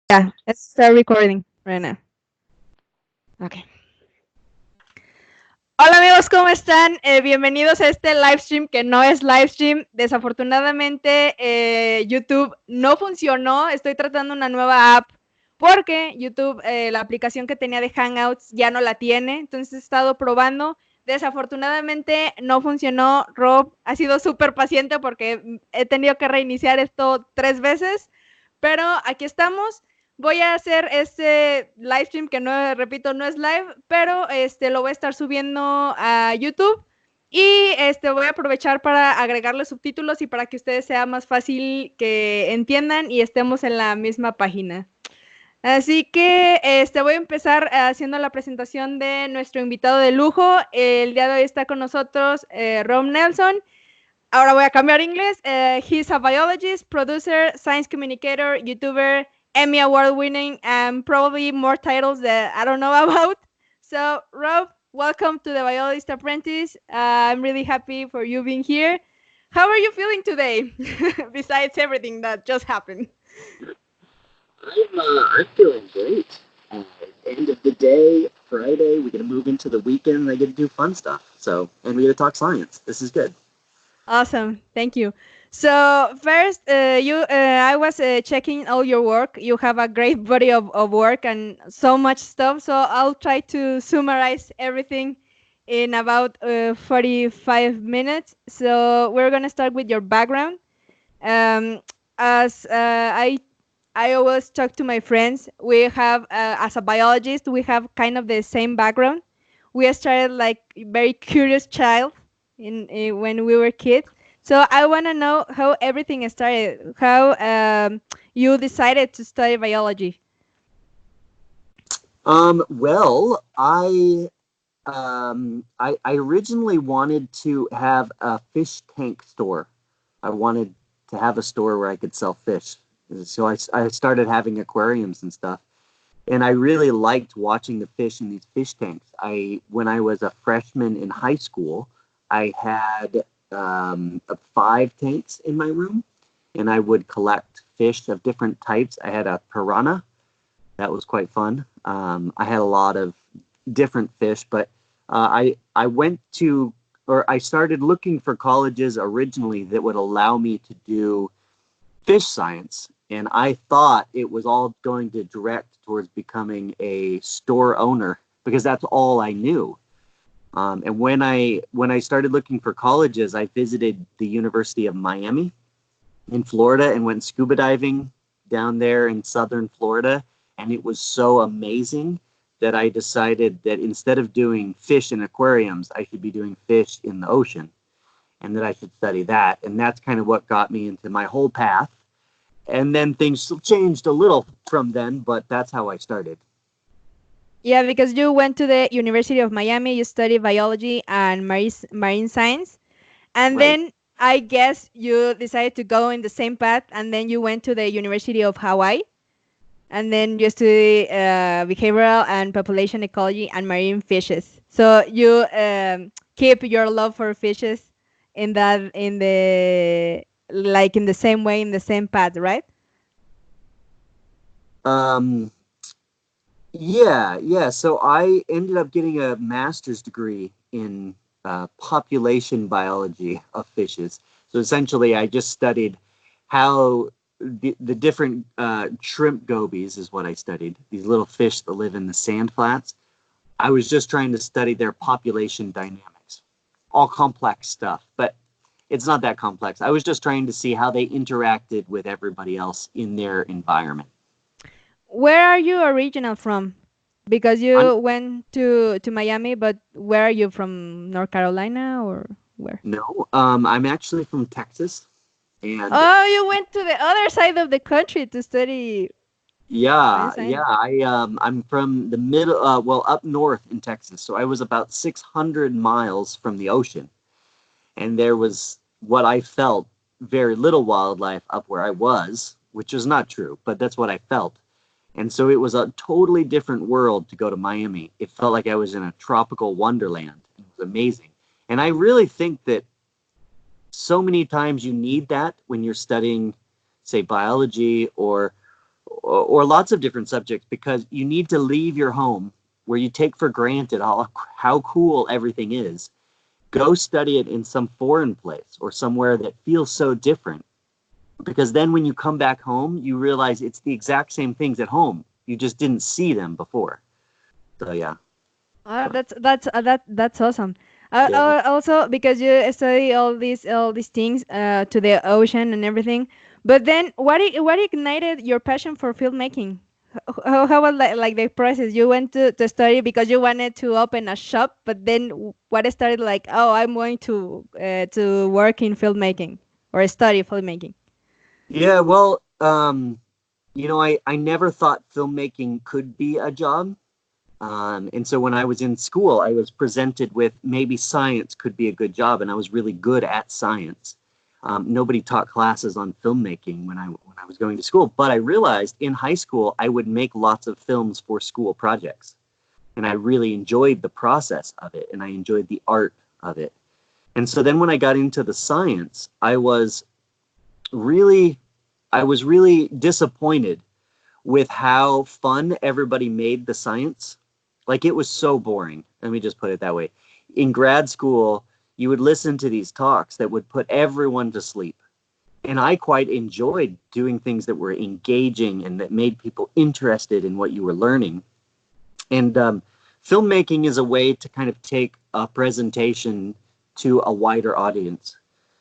Yeah, let's start recording right now. Okay. Hola amigos, ¿cómo están? Bienvenidos a este live stream que no es live stream. Desafortunadamente YouTube no funcionó. Estoy tratando una nueva app porque YouTube, la aplicación que tenía de Hangouts ya no la tiene. Entonces he estado probando. Desafortunadamente no funcionó. Rob ha sido súper paciente porque he tenido que reiniciar esto 3 veces. Pero aquí estamos. Voy a hacer este live stream que no, repito, no es live, pero lo voy a estar subiendo a YouTube y voy a aprovechar para agregarle subtítulos y para que ustedes sea más fácil que entiendan y estemos en la misma página. Así que voy a empezar haciendo la presentación de nuestro invitado de lujo. El día de hoy está con nosotros Rob Nelson. Ahora voy a cambiar inglés. He's a biologist, producer, science communicator, YouTuber, Emmy award winning, and probably more titles that I don't know about. So, Rob, welcome to the Biologist Apprentice. I'm really happy for you being here. How are you feeling today, besides everything that just happened? I'm feeling great. End of the day, Friday, we get to move into the weekend and I get to do fun stuff. And we get to talk science. This is good. Awesome, thank you. So first, I was checking all your work. You have a great body of work and so much stuff. So I'll try to summarize everything in about 45 minutes. So we're gonna start with your background. Um, as I always talk to my friends, we have as a biologist, we have kind of the same background. We started like very curious child in when we were kids. So I want to know how everything started. How you decided to study biology? Well, I originally wanted to have a fish tank store. I wanted to have a store where I could sell fish. So I started having aquariums and stuff. And I really liked watching the fish in these fish tanks. When I was a freshman in high school, I had 5 tanks in my room, and I would collect fish of different types. I had a piranha. That was quite fun. I had a lot of different fish, but I went to, or I started looking for colleges originally that would allow me to do fish science, and I thought it was all going to direct towards becoming a store owner because that's all I knew. And when I started looking for colleges, I visited the University of Miami in Florida and went scuba diving down there in southern Florida, and it was so amazing that I decided that instead of doing fish in aquariums, I should be doing fish in the ocean, and that I should study that. And that's kind of what got me into my whole path. And then things changed a little from then, but that's how I started. Yeah, because you went to the University of Miami, you studied biology and marine science, and Right. then I guess you decided to go in the same path, and then you went to the University of Hawaii. And then you study behavioral and population ecology and marine fishes. So you keep your love for fishes in the same way, in the same path, right? Um, yeah. So I ended up getting a master's degree in population biology of fishes. So essentially, I just studied how the different shrimp gobies is what I studied. These little fish that live in the sand flats. I was just trying to study their population dynamics. All complex stuff, but it's not that complex. I was just trying to see how they interacted with everybody else in their environment. Where are you original from? Because I'm you went to Miami, but where are you from? North Carolina or where? No, I'm actually from Texas, and Oh, you went to the other side of the country to study yeah, medicine. I'm from the middle, well, up north in Texas. So I was about 600 miles from the ocean, and there was what I felt very little wildlife up where I was, which is not true, but that's what I felt. And so it was a totally different world to go to Miami. It felt like I was in a tropical wonderland. It was amazing. And I really think that so many times you need that when you're studying, say, biology or lots of different subjects, because you need to leave your home where you take for granted how cool everything is. Go study it in some foreign place or somewhere that feels so different. Because then when you come back home, you realize it's the exact same things at home. You just didn't see them before. So yeah. That's awesome. Yeah. Also, because you study all these things to the ocean and everything, but then what ignited your passion for filmmaking? How was like the process? You went to study because you wanted to open a shop, but then what started like, oh, I'm going to work in filmmaking or study filmmaking? Yeah, well, I never thought filmmaking could be a job. And so when I was in school, I was presented with maybe science could be a good job, and I was really good at science. Nobody taught classes on filmmaking when I was going to school, but I realized in high school I would make lots of films for school projects, and I really enjoyed the process of it, and I enjoyed the art of it. And so then when I got into the science, I was really disappointed with how fun everybody made the science. Like, it was so boring. Let me just put it that way. In grad school, you would listen to these talks that would put everyone to sleep. And I quite enjoyed doing things that were engaging and that made people interested in what you were learning. And filmmaking is a way to kind of take a presentation to a wider audience.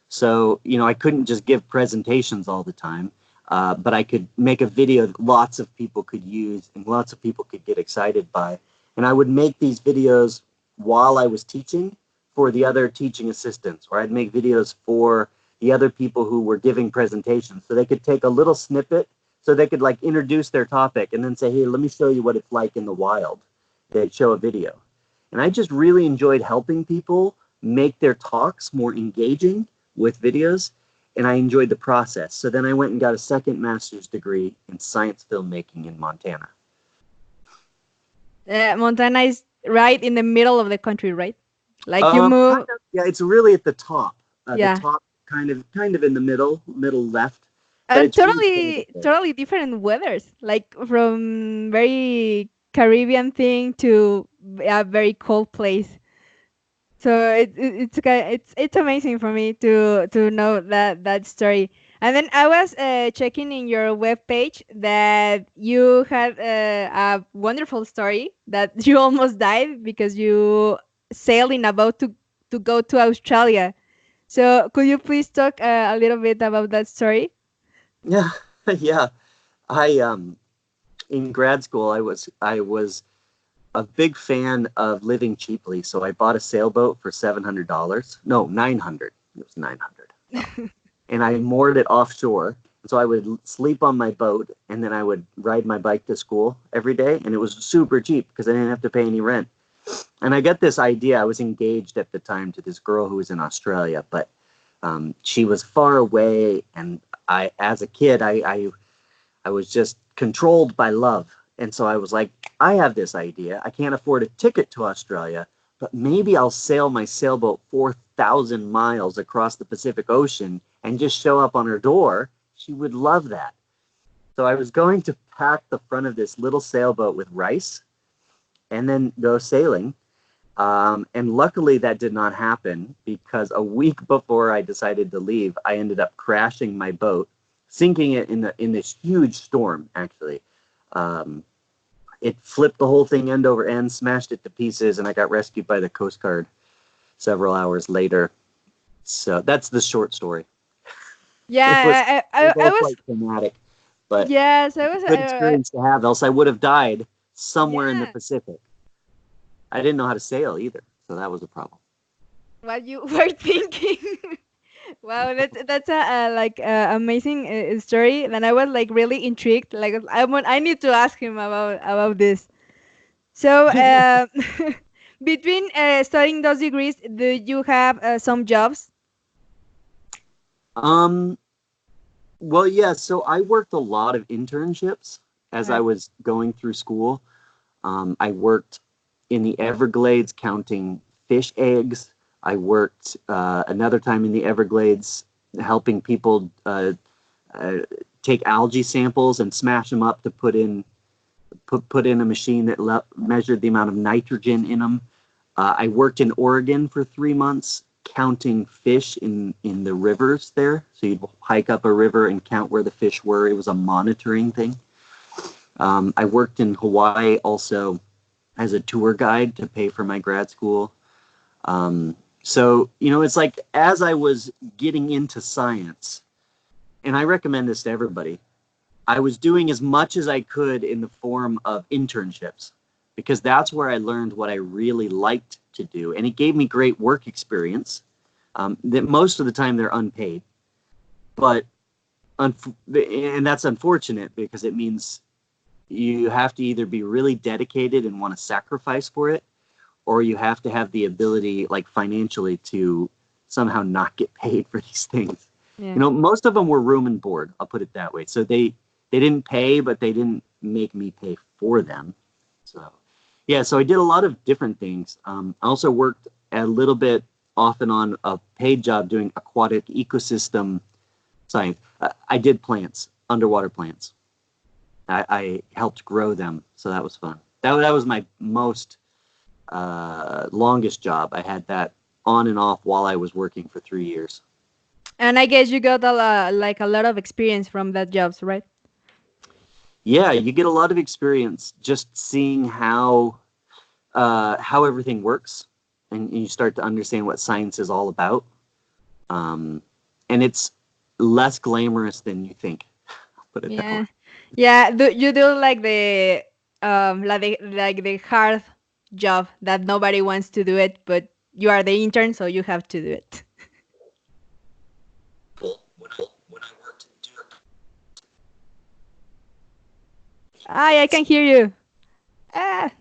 So, I couldn't just give presentations all the time, but I could make a video that lots of people could use and lots of people could get excited by. And I would make these videos while I was teaching for the other teaching assistants, or I'd make videos for the other people who were giving presentations. So they could take a little snippet, so they could like introduce their topic and then say, hey, let me show you what it's like in the wild. They'd show a video. And I just really enjoyed helping people make their talks more engaging with videos, and I enjoyed the process. So then I went and got a second master's degree in science filmmaking in Montana. Montana is right in the middle of the country, right? Like you move. Kind of, yeah, it's really at the top. Yeah. The top, kind of in the middle left. But And it's really totally different weathers, like from very Caribbean thing to a very cold place. So it's amazing for me to know that story. And then I was checking in your webpage that you had a wonderful story that you almost died because you sailed in a boat to go to Australia. So could you please talk a little bit about that story? Yeah, yeah. I in grad school, I was a big fan of living cheaply, so I bought a sailboat for $700. No, 900. It was 900. And I moored it offshore. So I would sleep on my boat, and then I would ride my bike to school every day, and it was super cheap because I didn't have to pay any rent. And I got this idea. I was engaged at the time to this girl who was in Australia, but she was far away, and as a kid, I was just controlled by love. And so I was like, I have this idea. I can't afford a ticket to Australia, but maybe I'll sail my sailboat 4,000 miles across the Pacific Ocean and just show up on her door. She would love that. So I was going to pack the front of this little sailboat with rice and then go sailing. And luckily that did not happen, because a week before I decided to leave, I ended up crashing my boat, sinking it in this huge storm, actually. It flipped the whole thing end over end, smashed it to pieces, and I got rescued by the Coast Guard several hours later. So that's the short story. Yeah, it was I was. quite traumatic, but Yes, I a was. good experience to have, else I would have died somewhere in the Yeah. Pacific. I didn't know how to sail either, so that was a problem. What you were thinking? Wow, that's a like amazing story. And I was like really intrigued. Like I need to ask him about this. So between studying those degrees, do you have some jobs? Well, yeah, so I worked a lot of internships as I Right. was going through school. I worked in the Everglades counting fish eggs. I worked another time in the Everglades helping people take algae samples and smash them up to put in a machine that measured the amount of nitrogen in them. I worked in Oregon for 3 months counting fish in the rivers there. So you'd hike up a river and count where the fish were. It was a monitoring thing. I worked in Hawaii also as a tour guide to pay for my grad school. So, it's like as I was getting into science, and I recommend this to everybody, I was doing as much as I could in the form of internships, because that's where I learned what I really liked to do. And it gave me great work experience. That most of the time they're unpaid, but and that's unfortunate because it means you have to either be really dedicated and want to sacrifice for it, or you have to have the ability, like financially, to somehow not get paid for these things. Yeah. Most of them were room and board. I'll put it that way. So they didn't pay, but they didn't make me pay for them. So I did a lot of different things. I also worked a little bit off and on a paid job doing aquatic ecosystem science. I did plants, underwater plants. I helped grow them, so that was fun. That was my most longest job. I had that on and off while I was working for 3 years. And I guess you got a lot of experience from that jobs, right? Yeah, you get a lot of experience just seeing how everything works, and you start to understand what science is all about. And it's less glamorous than you think. I'll put it that way. Yeah. You do like the hard job that nobody wants to do it, but you are the intern, so you have to do it. When I worked I can hear you. Can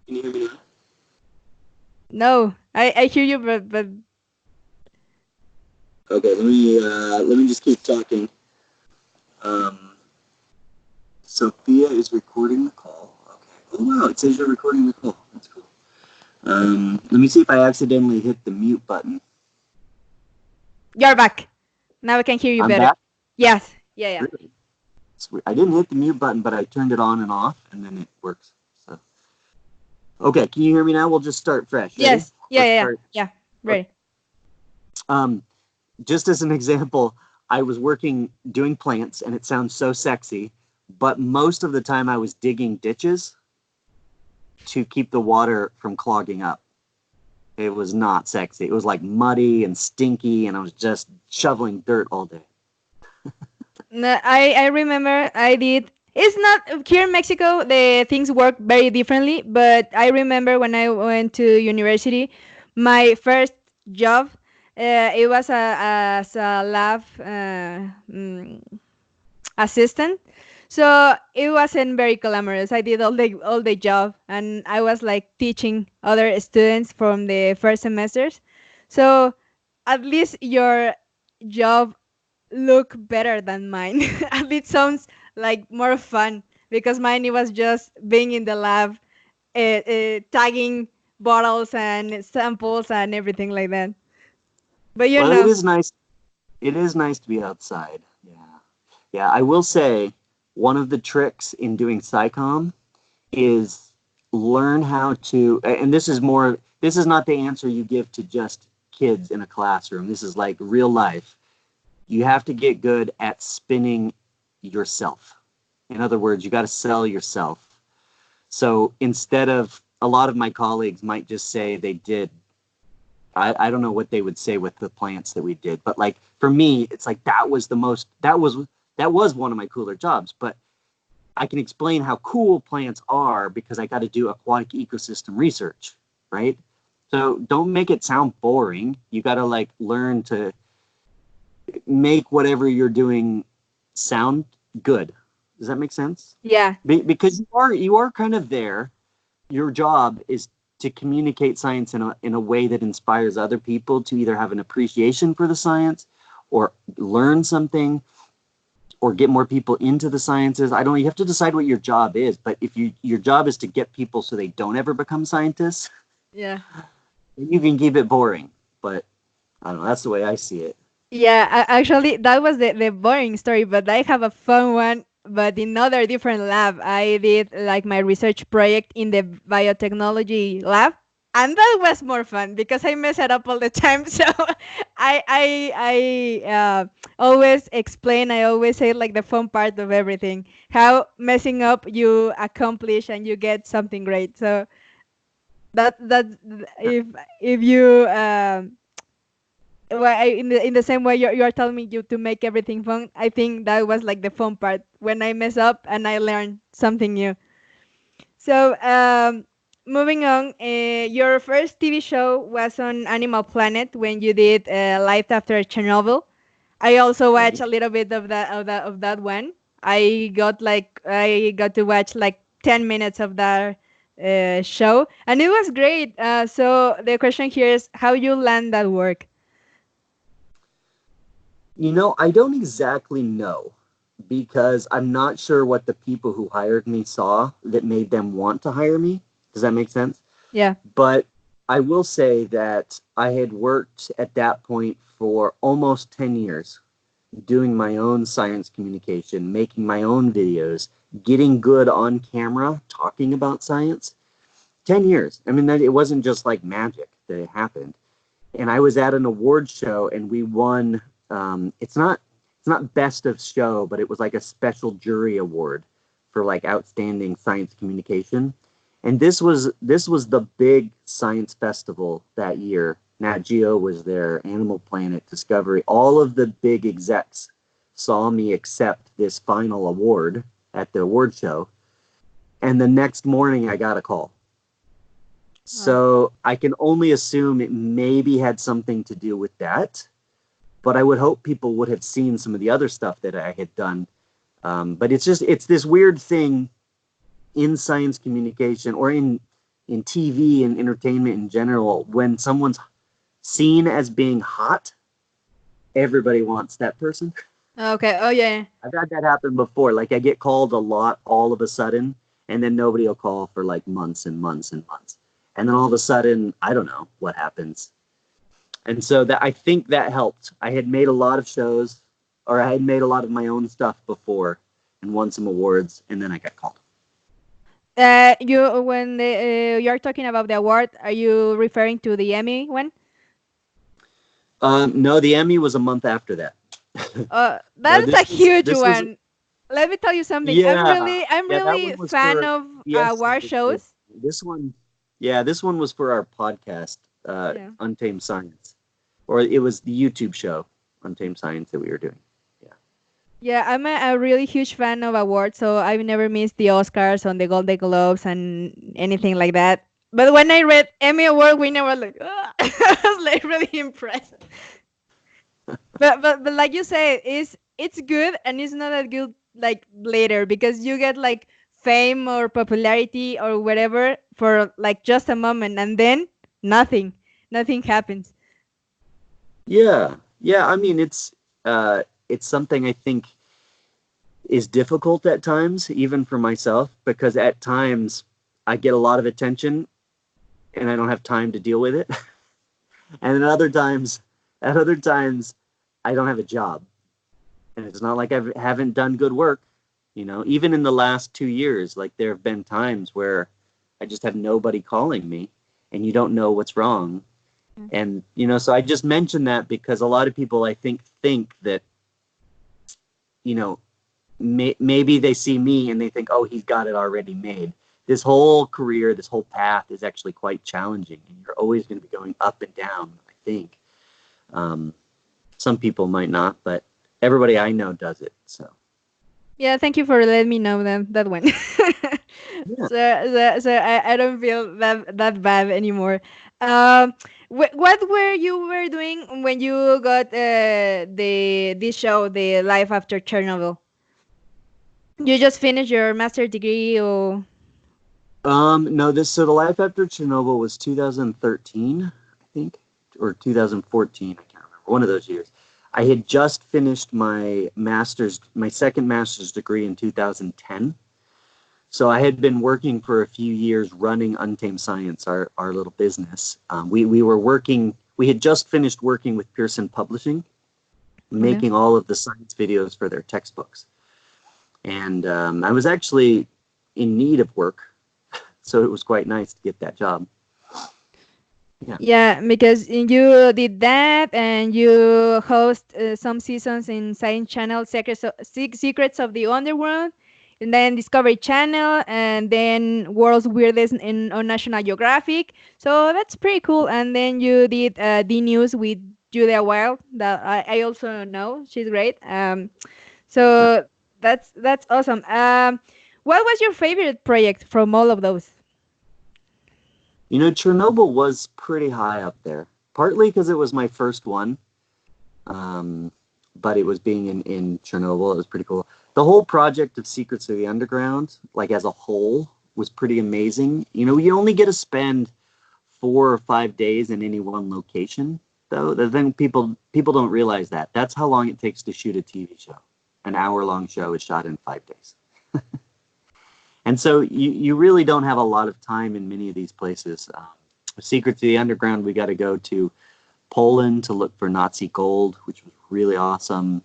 you hear me now? No, I hear you, but. Okay, let me just keep talking. Sophia is recording the call. Okay. Oh wow, it says you're recording the call. That's cool. Let me see if I accidentally hit the mute button. You're back. Now I can hear you I'm better. Back? Yes. Yeah. Really? I didn't hit the mute button, but I turned it on and off, and then it works. So, okay, can you hear me now? We'll just start fresh. Ready? Yes. Yeah. Ready. Just as an example, I was doing plants, and it sounds so sexy, but most of the time I was digging ditches to keep the water from clogging up. It was not sexy. It was like muddy and stinky, and I was just shoveling dirt all day. No, I remember I did. It's not here in Mexico. The things work very differently, but I remember when I went to university, my first job, it was as a lab assistant. So it wasn't very glamorous. I did all the job, and I was like teaching other students from the first semesters. So at least your job look better than mine. And it sounds like more fun because mine, it was just being in the lab, tagging bottles and samples and everything like that. But it is nice. It is nice to be outside. Yeah. I will say one of the tricks in doing SciComm is learn how to, and this is not the answer you give to just kids in a classroom. This is like real life. You have to get good at spinning yourself. In other words, you got to sell yourself. So instead of, a lot of my colleagues might just say they did, I don't know what they would say with the plants that we did, but like for me, it's like that was one of my cooler jobs, but I can explain how cool plants are because I got to do aquatic ecosystem research, right? So don't make it sound boring. You got to like learn to make whatever you're doing sound good. Does that make sense? Yeah. Because you are kind of there. Your job is to communicate science in a way that inspires other people to either have an appreciation for the science or learn something or get more people into the sciences. You have to decide what your job is, but if your job is to get people so they don't ever become scientists, yeah, you can keep it boring. But I don't know, that's the way I see it. Yeah, actually, that was the boring story, but I have a fun one. But in another different lab, I did like my research project in the biotechnology lab, and that was more fun because I mess it up all the time. So I always explain. I always say like the fun part of everything, how messing up you accomplish and you get something great. So that if you well, in the same way you are telling me you to make everything fun, I think that was like the fun part when I mess up and I learned something new. So moving on, your first TV show was on Animal Planet when you did Life After Chernobyl. I also watched Right. a little bit of that one. I got to watch like 10 minutes of that show, and it was great. So the question here is how you land that work. I don't exactly know because I'm not sure what the people who hired me saw that made them want to hire me. Does that make sense? Yeah. But I will say that I had worked at that point for almost 10 years doing my own science communication, making my own videos, getting good on camera, talking about science. 10 years. I mean, it wasn't just like magic that it happened. And I was at an award show and we won. It's not best of show, but it was like a special jury award for like outstanding science communication. And this was the big science festival that year. Nat Geo was there, Animal Planet, Discovery. All of the big execs saw me accept this final award at the award show. And the next morning, I got a call. Oh. So I can only assume it maybe had something to do with that. But I would hope people would have seen some of the other stuff that I had done. But it's this weird thing in science communication or in TV and entertainment in general. When someone's seen as being hot, everybody wants that person. Okay. Oh yeah. I've had that happen before. Like I get called a lot all of a sudden, and then nobody will call for like months and months and months. And then all of a sudden, I don't know what happens. And so that I think that helped. I had made a lot of shows, or I had made a lot of my own stuff before, and won some awards, and then I got called. You when you're talking about the award, are you referring to the Emmy one? No, the Emmy was a month after that. No, That's a huge this was one. Let me tell you something. I'm yeah really, I'm yeah that really one was fan for of yes award shows. this one this one was for our podcast, Yeah. Untamed Science, or it was the YouTube show Untamed Science that we were doing. Yeah. Yeah, I'm a really huge fan of awards, so I've never missed the Oscars on the Golden Globes and anything like that. But when I read Emmy Award winner, I was like, "Ugh." I was like really impressed. But like you say, it's good and it's not that good like later because you get like fame or popularity or whatever for like just a moment and then nothing, nothing happens. Yeah, I mean it's something I think is difficult at times, even for myself, because at times I get a lot of attention and I don't have time to deal with it. And then at other times I don't have a job. And it's not like I haven't done good work. Even in the last 2 years, like there have been times where I just have nobody calling me and you don't know what's wrong. And, so I just mention that because a lot of people, I think that, you know, maybe they see me and they think, oh, he's got it already made. This whole career, this whole path is actually quite challenging. And you're always going to be going up and down, I think. Some people might not, but everybody I know does it. So, Yeah, thank you for letting me know that one. yeah. So I don't feel that bad anymore. Um, what were you were doing when you got this show, the Life After Chernobyl? You just finished your master degree, or No, so the Life After Chernobyl was 2013, I think, or 2014. I can't remember. One of those years. I had just finished my second master's degree in 2010. So I had been working for a few years running Untamed Science, our little business. We had just finished working with Pearson Publishing, making all of the science videos for their textbooks. And I was actually in need of work, so it was quite nice to get that job. Yeah, because you did that, and you host some seasons in Science Channel, Secrets of the Underworld, and then Discovery Channel, and then World's Weirdest on National Geographic. So that's pretty cool. And then you did D News with Julia Wild, that I also know. She's great. So that's awesome. What was your favorite project from all of those? You know, Chernobyl was pretty high up there, partly because it was my first one. But it was being in Chernobyl. It was pretty cool. The whole project of Secrets of the Underground, like as a whole, was pretty amazing. You know, you only get to spend 4 or 5 days in any one location, though. The thing people don't realize that. That's how long it takes to shoot a TV show. An hour-long show is shot in 5 days. And so you really don't have a lot of time in many of these places. Secrets of the Underground, we got to go to Poland to look for Nazi gold, which was really awesome.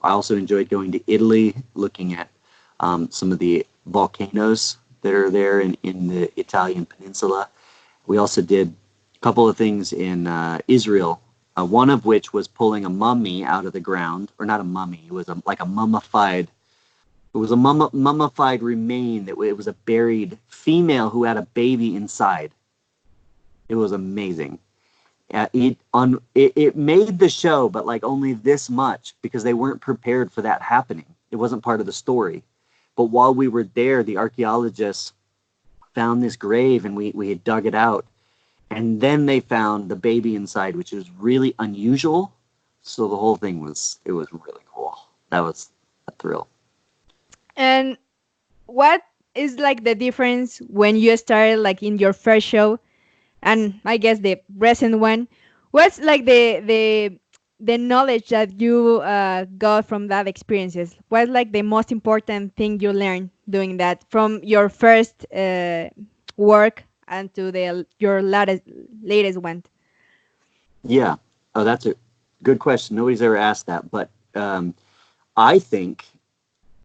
I also enjoyed going to Italy, looking at some of the volcanoes that are there in the Italian peninsula. We also did a couple of things in Israel, one of which was pulling a mummy out of the ground, or not a mummy, it was like a mummified. It was a mummified remain. It was a buried female who had a baby inside. It was amazing. It made the show, but like only this much, because they weren't prepared for that happening. It wasn't part of the story. But while we were there, the archaeologists found this grave, and we had dug it out. And then they found the baby inside, which was really unusual. So the whole thing was really cool. That was a thrill. And what is like the difference when you started like in your first show, and I guess the recent one? What's like the knowledge that you got from that experiences? What's like the most important thing you learned doing that from your first work and to your latest one? Yeah. Oh, that's a good question. Nobody's ever asked that, but I think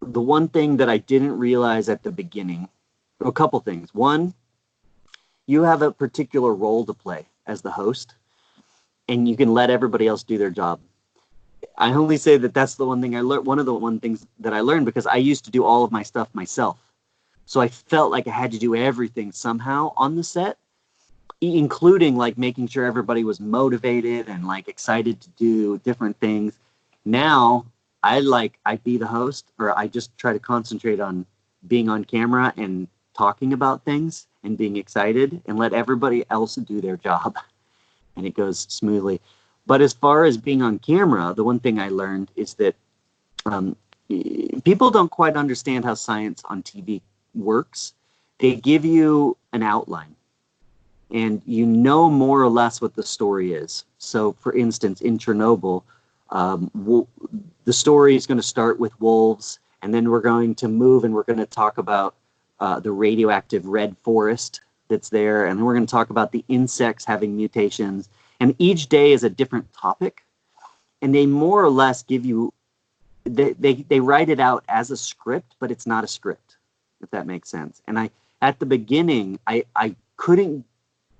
the one thing that I didn't realize at the beginning, a couple things. One, you have a particular role to play as the host, and you can let everybody else do their job. I only say that that's the one thing I learned. One of the things that I learned, because I used to do all of my stuff myself. So I felt like I had to do everything somehow on the set, including like making sure everybody was motivated and like excited to do different things. Now I be the host, or I just try to concentrate on being on camera and talking about things and being excited, and let everybody else do their job, and it goes smoothly. But as far as being on camera, the one thing I learned is that people don't quite understand how science on TV works. They give you an outline, and you know more or less what the story is. So, for instance, in Chernobyl, the story is going to start with wolves, and then we're going to move, and we're going to talk about the radioactive red forest that's there, and then we're going to talk about the insects having mutations. And each day is a different topic, and they more or less give you, they write it out as a script, but it's not a script, if that makes sense. And at the beginning, I couldn't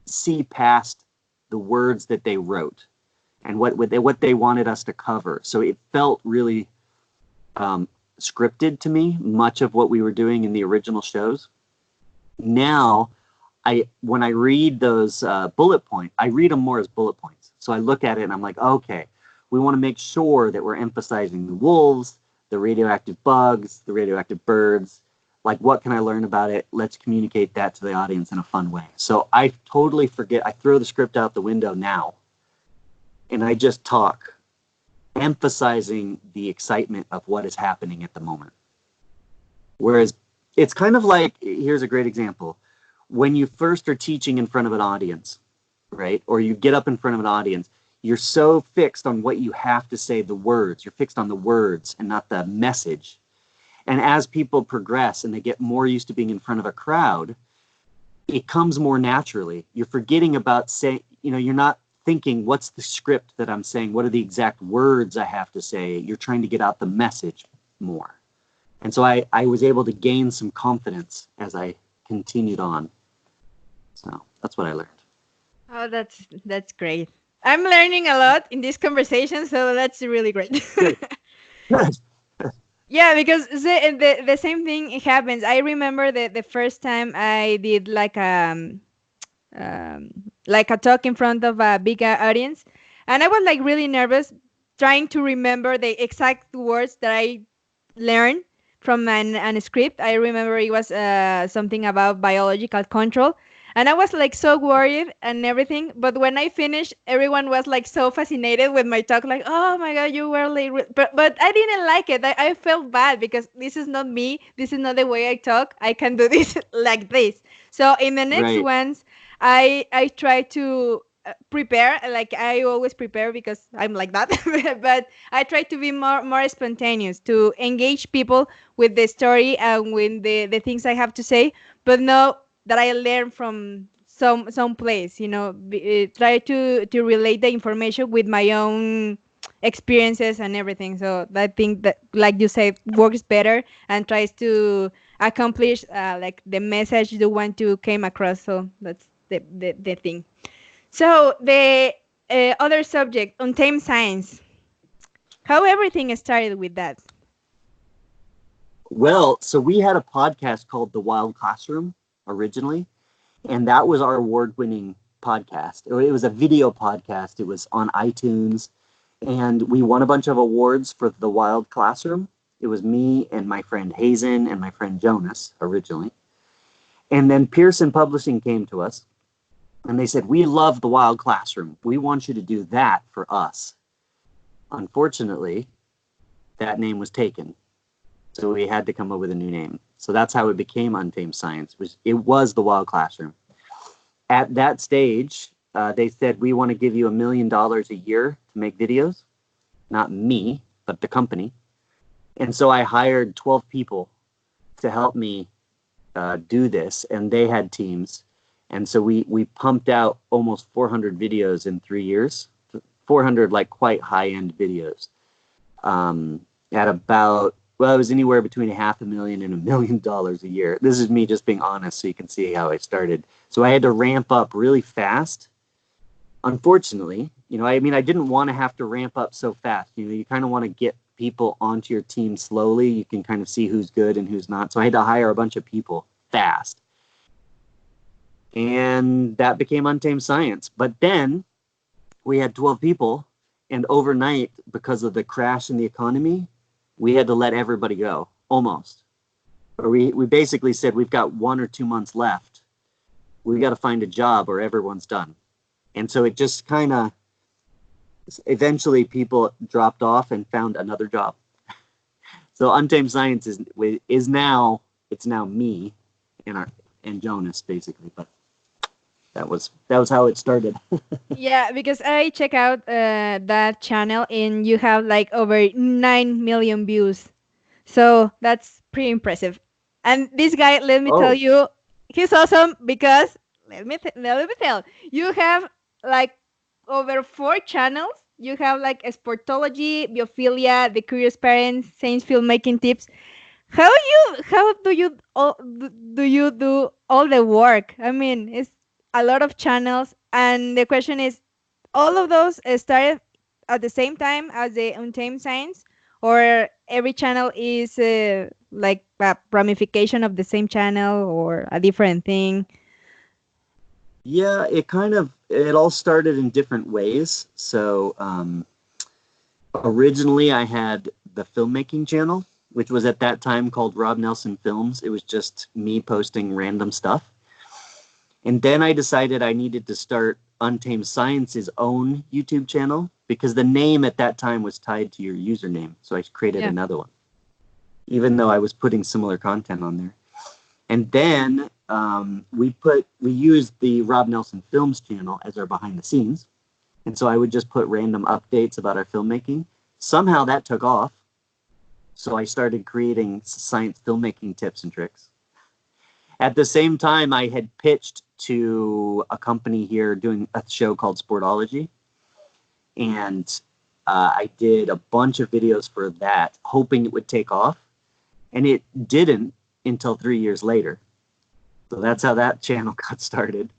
see past the words that they wrote and what they wanted us to cover. So it felt really scripted to me, much of what we were doing in the original shows. Now, when I read those bullet points, I read them more as bullet points. So I look at it and I'm like, okay, we want to make sure that we're emphasizing the wolves, the radioactive bugs, the radioactive birds. Like, what can I learn about it? Let's communicate that to the audience in a fun way. So I totally forget. I throw the script out the window now, and I just talk, emphasizing the excitement of what is happening at the moment. Whereas it's kind of like, here's a great example. When you first are teaching in front of an audience, right? Or you get up in front of an audience, you're so fixed on what you have to say, the words. You're fixed on the words and not the message. And as people progress and they get more used to being in front of a crowd, it comes more naturally. You're forgetting about you're not thinking, what's the script that I'm saying? What are the exact words I have to say? You're trying to get out the message more. And so I was able to gain some confidence as I continued on. So that's what I learned. Oh, that's great. I'm learning a lot in this conversation, so that's really great. Good. Yeah, because the same thing happens. I remember the first time I did like a talk in front of a big audience, and I was like really nervous, trying to remember the exact words that I learned from an script. I remember it was something about biological control, and I was like so worried and everything. But when I finished, everyone was like so fascinated with my talk, like, "Oh my God, you were like," but I didn't like it. I felt bad because this is not me. This is not the way I talk. I can do this like this. So in the next Right. ones, I try to prepare, like I always prepare because I'm like that. But I try to be more spontaneous, to engage people with the story and with the things I have to say, but know that I learn from some place, try to relate the information with my own experiences and everything. So I think that, like you said, works better and tries to accomplish like the message you want to came across. So that's the thing. So the other subject, Untamed Science, how everything started with that. Well, so we had a podcast called The Wild Classroom originally, and that was our award-winning podcast. It was a video podcast. It was on iTunes, and we won a bunch of awards for The Wild Classroom. It was me and my friend Hazen and my friend Jonas originally. And then Pearson Publishing came to us, and they said, "We love The Wild Classroom. We want you to do that for us." Unfortunately, that name was taken. So we had to come up with a new name. So that's how it became Untamed Science. It was The Wild Classroom. At that stage, they said, "We want to give you $1 million a year to make videos." Not me, but the company. And so I hired 12 people to help me do this, and they had teams. And so we pumped out almost 400 videos in 3 years, 400 like quite high-end videos at about, well, it was anywhere between $500,000 and $1 million a year. This is me just being honest, so you can see how I started. So I had to ramp up really fast. Unfortunately, I mean, I didn't want to have to ramp up so fast. You kind of want to get people onto your team slowly. You can kind of see who's good and who's not. So I had to hire a bunch of people fast. And that became Untamed Science. But then we had 12 people, and overnight, because of the crash in the economy, we had to let everybody go, almost. Or we basically said, we've got 1 or 2 months left. We got to find a job or everyone's done. And so it just kind of, eventually people dropped off and found another job. So Untamed Science is now, it's now me and Jonas, basically. But that was how it started. Yeah, because I check out that channel and you have like over 9 million views. So that's pretty impressive. And this guy, let me tell Oh, you, he's awesome because let me tell you have like over 4 channels. You have like sportology, biophilia, the curious parents, science filmmaking tips. How do you do all the work? I mean, it's a lot of channels, and the question is, all of those started at the same time as the Untamed Science, or every channel is like a ramification of the same channel or a different thing? yeah, it all started in different ways. So originally I had the filmmaking channel, which was at that time called Rob Nelson Films. It was just me posting random stuff. And then I decided I needed to start Untamed Science's own YouTube channel because the name at that time was tied to your username. So I created another one, even though I was putting similar content on there. And then we used the Rob Nelson Films channel as our behind the scenes. And so I would just put random updates about our filmmaking. Somehow that took off. So I started creating science filmmaking tips and tricks. At the same time, I had pitched to a company here doing a show called Sportology. And I did a bunch of videos for that, hoping it would take off. And it didn't until 3 years later. So that's how that channel got started.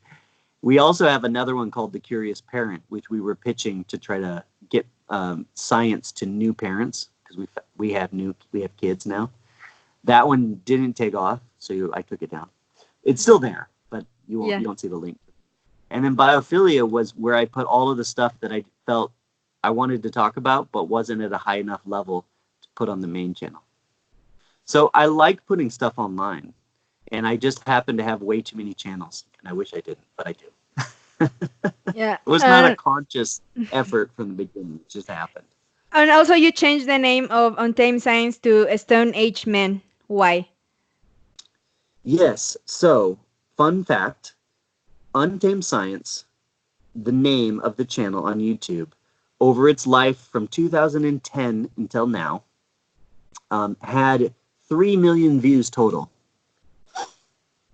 We also have another one called The Curious Parent, which we were pitching to try to get science to new parents, because we have kids now. That one didn't take off, so I took it down. It's still there, but you don't see the link. And then Biophilia was where I put all of the stuff that I felt I wanted to talk about, but wasn't at a high enough level to put on the main channel. So I like putting stuff online, and I just happen to have way too many channels, and I wish I didn't, but I do. Yeah. It was not a conscious effort from the beginning. It just happened. And also you changed the name of Untamed Science to Stone Age Men. Why? Yes. So, fun fact, Untamed Science, the name of the channel on YouTube, over its life from 2010 until now, had 3 million views total.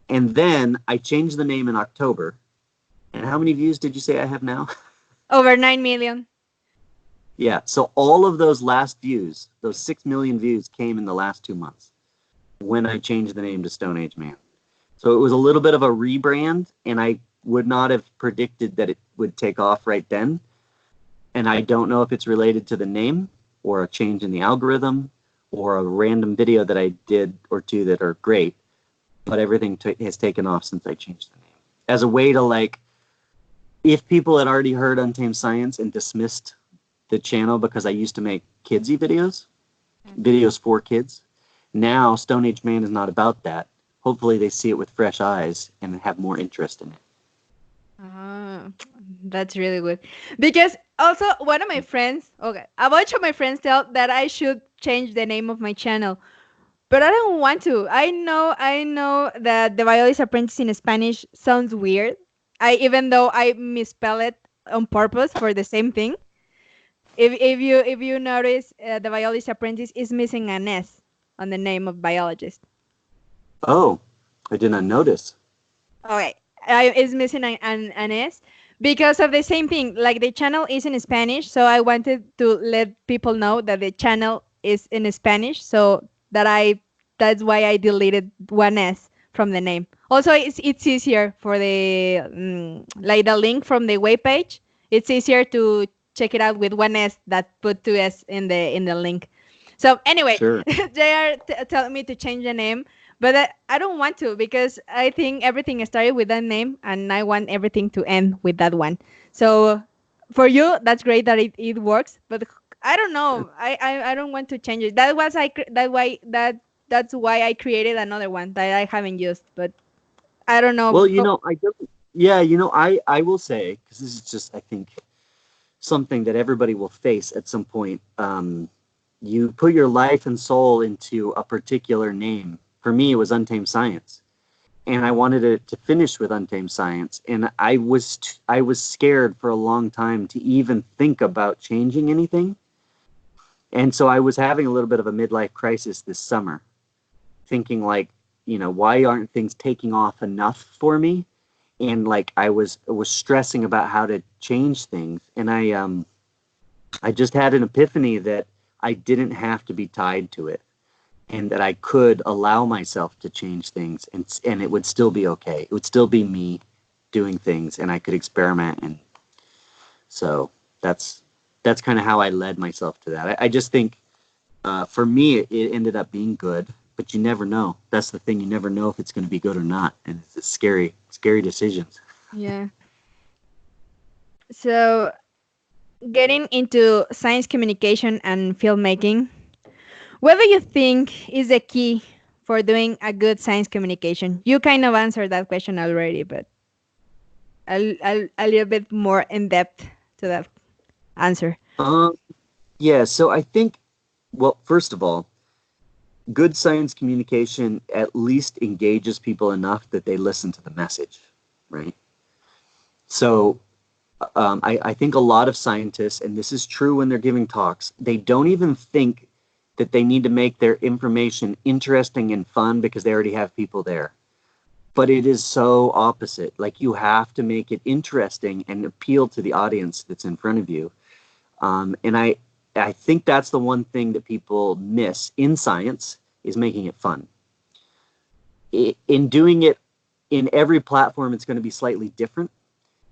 And then I changed the name in October. And how many views did you say I have now? Over 9 million. Yeah, so all of those last views, those 6 million views, came in the last 2 months when I changed the name to Stone Age Man. So it was a little bit of a rebrand, and I would not have predicted that it would take off right then. And I don't know if it's related to the name or a change in the algorithm or a random video that I did or two that are great, but everything has taken off since I changed the name. As a way to, if people had already heard Untamed Science and dismissed the channel because I used to make kidsy videos for kids, now Stone Age Man is not about that. Hopefully they see it with fresh eyes and have more interest in it. That's really good. Because also one of my friends, a bunch of my friends tell that I should change the name of my channel, but I don't want to. I know that the Biologist Apprentice in Spanish sounds weird. Even though I misspell it on purpose for the same thing. If you notice, the Biologist Apprentice is missing an S on the name of biologist. Oh, I did not notice. Okay, it's missing an S because of the same thing. Like, the channel is in Spanish, so I wanted to let people know that the channel is in Spanish, so that's why I deleted one S from the name. Also, it's easier for the the link from the webpage. It's easier to check it out with one S that put 2 S in the link. So anyway, sure. They are telling me to change the name, but I don't want to, because I think everything started with that name, and I want everything to end with that one. So for you, that's great that it works, but I don't know. I don't want to change it. That's why I created another one that I haven't used, but I don't know. Well, I don't. Yeah, I will say, because this is just, I think, something that everybody will face at some point. You put your life and soul into a particular name. For me, it was Untamed Science, and I wanted it to finish with Untamed Science. And I was scared for a long time to even think about changing anything. And so I was having a little bit of a midlife crisis this summer, thinking why aren't things taking off enough for me? And I was stressing about how to change things. And I just had an epiphany that I didn't have to be tied to it, and that I could allow myself to change things, and it would still be okay. It would still be me doing things, and I could experiment. And so that's kind of how I led myself to that. I just think for me, it ended up being good, but you never know. That's the thing. You never know if it's going to be good or not. And it's a scary decisions. Yeah. So, getting into science communication and filmmaking, what do you think is the key for doing a good science communication? You kind of answered that question already, but a little bit more in depth to that answer. Yeah, so I think, well, first of all, good science communication at least engages people enough that they listen to the message, right? So I think a lot of scientists, and this is true when they're giving talks, they don't even think that they need to make their information interesting and fun because they already have people there. But it is so opposite. You have to make it interesting and appeal to the audience that's in front of you. And I think that's the one thing that people miss in science is making it fun. In doing it in every platform, it's going to be slightly different.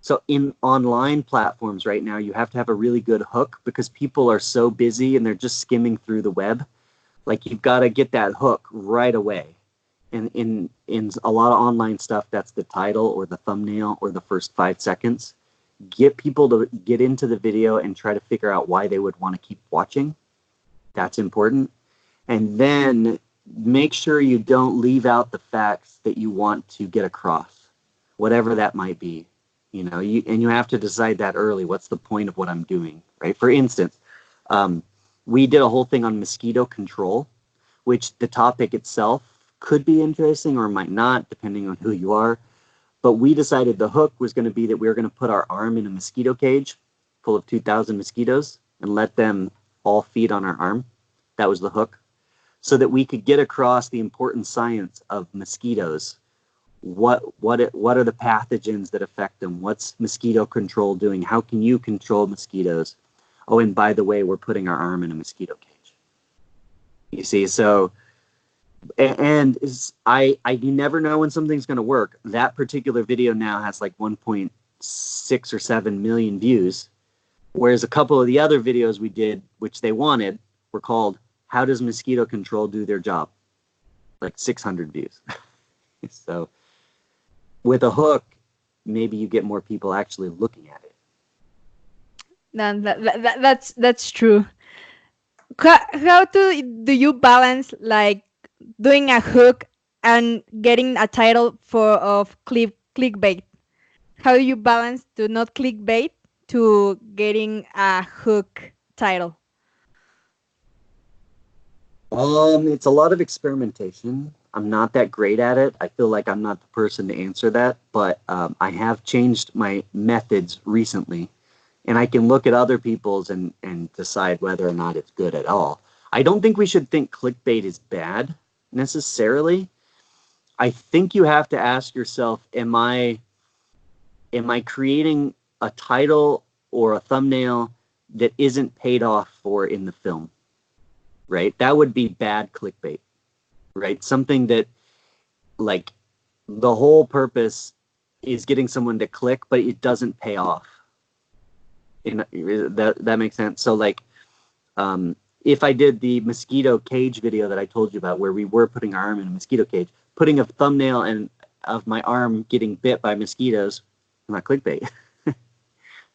So in online platforms right now, you have to have a really good hook because people are so busy and they're just skimming through the web. Like you've got to get that hook right away. And in a lot of online stuff, that's the title or the thumbnail or the first 5 seconds. Get people to get into the video and try to figure out why they would want to keep watching. That's important. And then make sure you don't leave out the facts that you want to get across, whatever that might be. You know, you have to decide that early. What's the point of what I'm doing, right? For instance, we did a whole thing on mosquito control, which the topic itself could be interesting or might not, depending on who you are. But we decided the hook was going to be that we were going to put our arm in a mosquito cage full of 2,000 mosquitoes and let them all feed on our arm. That was the hook. So that we could get across the important science of mosquitoes. What are the pathogens that affect them? What's mosquito control doing? How can you control mosquitoes? Oh, and by the way, we're putting our arm in a mosquito cage. You see, so, and you never know when something's going to work. That particular video now has like 1.6 or 7 million views, whereas a couple of the other videos we did, which they wanted, were called "How Does Mosquito Control Do Their Job?" Like 600 views. So with a hook, maybe you get more people actually looking at it. That's true. How do you balance like doing a hook and getting a title of clickbait? How do you balance to not clickbait to getting a hook title? It's a lot of experimentation. I'm not that great at it. I feel like I'm not the person to answer that, but I have changed my methods recently, and I can look at other people's and decide whether or not it's good at all. I don't think we should think clickbait is bad necessarily. I think you have to ask yourself, am I creating a title or a thumbnail that isn't paid off for in the film? Right? That would be bad clickbait, right? Something that like the whole purpose is getting someone to click, but it doesn't pay off. That makes sense. So like, if I did the mosquito cage video that I told you about, where we were putting our arm in a mosquito cage, putting a thumbnail and of my arm getting bit by mosquitoes, not clickbait,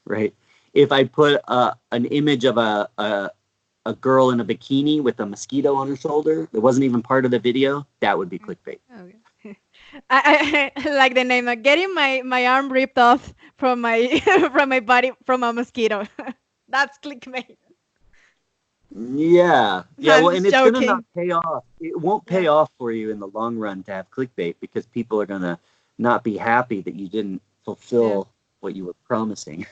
right? If I put an image of a girl in a bikini with a mosquito on her shoulder that wasn't even part of the video, that would be clickbait. Okay. I like the name. Getting my arm ripped off from my from my body from a mosquito. That's clickbait. Yeah. Well, and it's gonna not pay off. It won't pay off for you in the long run to have clickbait because people are gonna not be happy that you didn't fulfill what you were promising.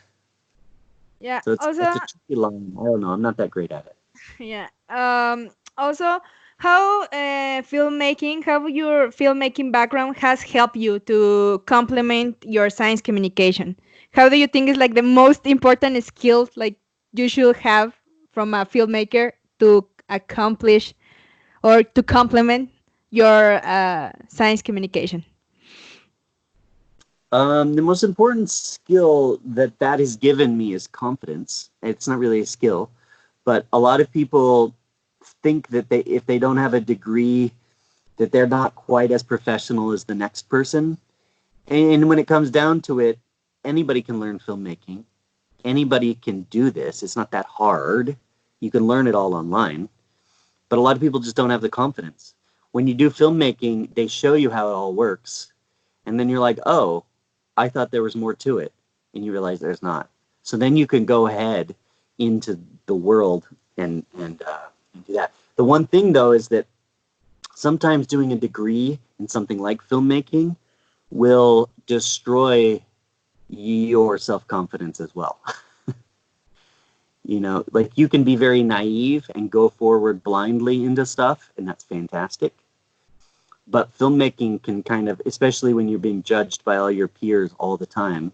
Yeah. So it's a tricky line. I don't know. I'm not that great at it. Yeah. Also, how your filmmaking background has helped you to complement your science communication? How do you think is like the most important skill like you should have from a filmmaker to accomplish or to complement your science communication? The most important skill that has given me is confidence. It's not really a skill, but a lot of people think that if they don't have a degree, that they're not quite as professional as the next person. And when it comes down to it, anybody can learn filmmaking. Anybody can do this. It's not that hard. You can learn it all online. But a lot of people just don't have the confidence. When you do filmmaking, they show you how it all works. And then you're like, oh, I thought there was more to it. And you realize there's not. So then you can go ahead into the world and do that. The one thing, though, is that sometimes doing a degree in something like filmmaking will destroy your self-confidence as well. You know, like you can be very naive and go forward blindly into stuff, and that's fantastic. But filmmaking can kind of, especially when you're being judged by all your peers all the time,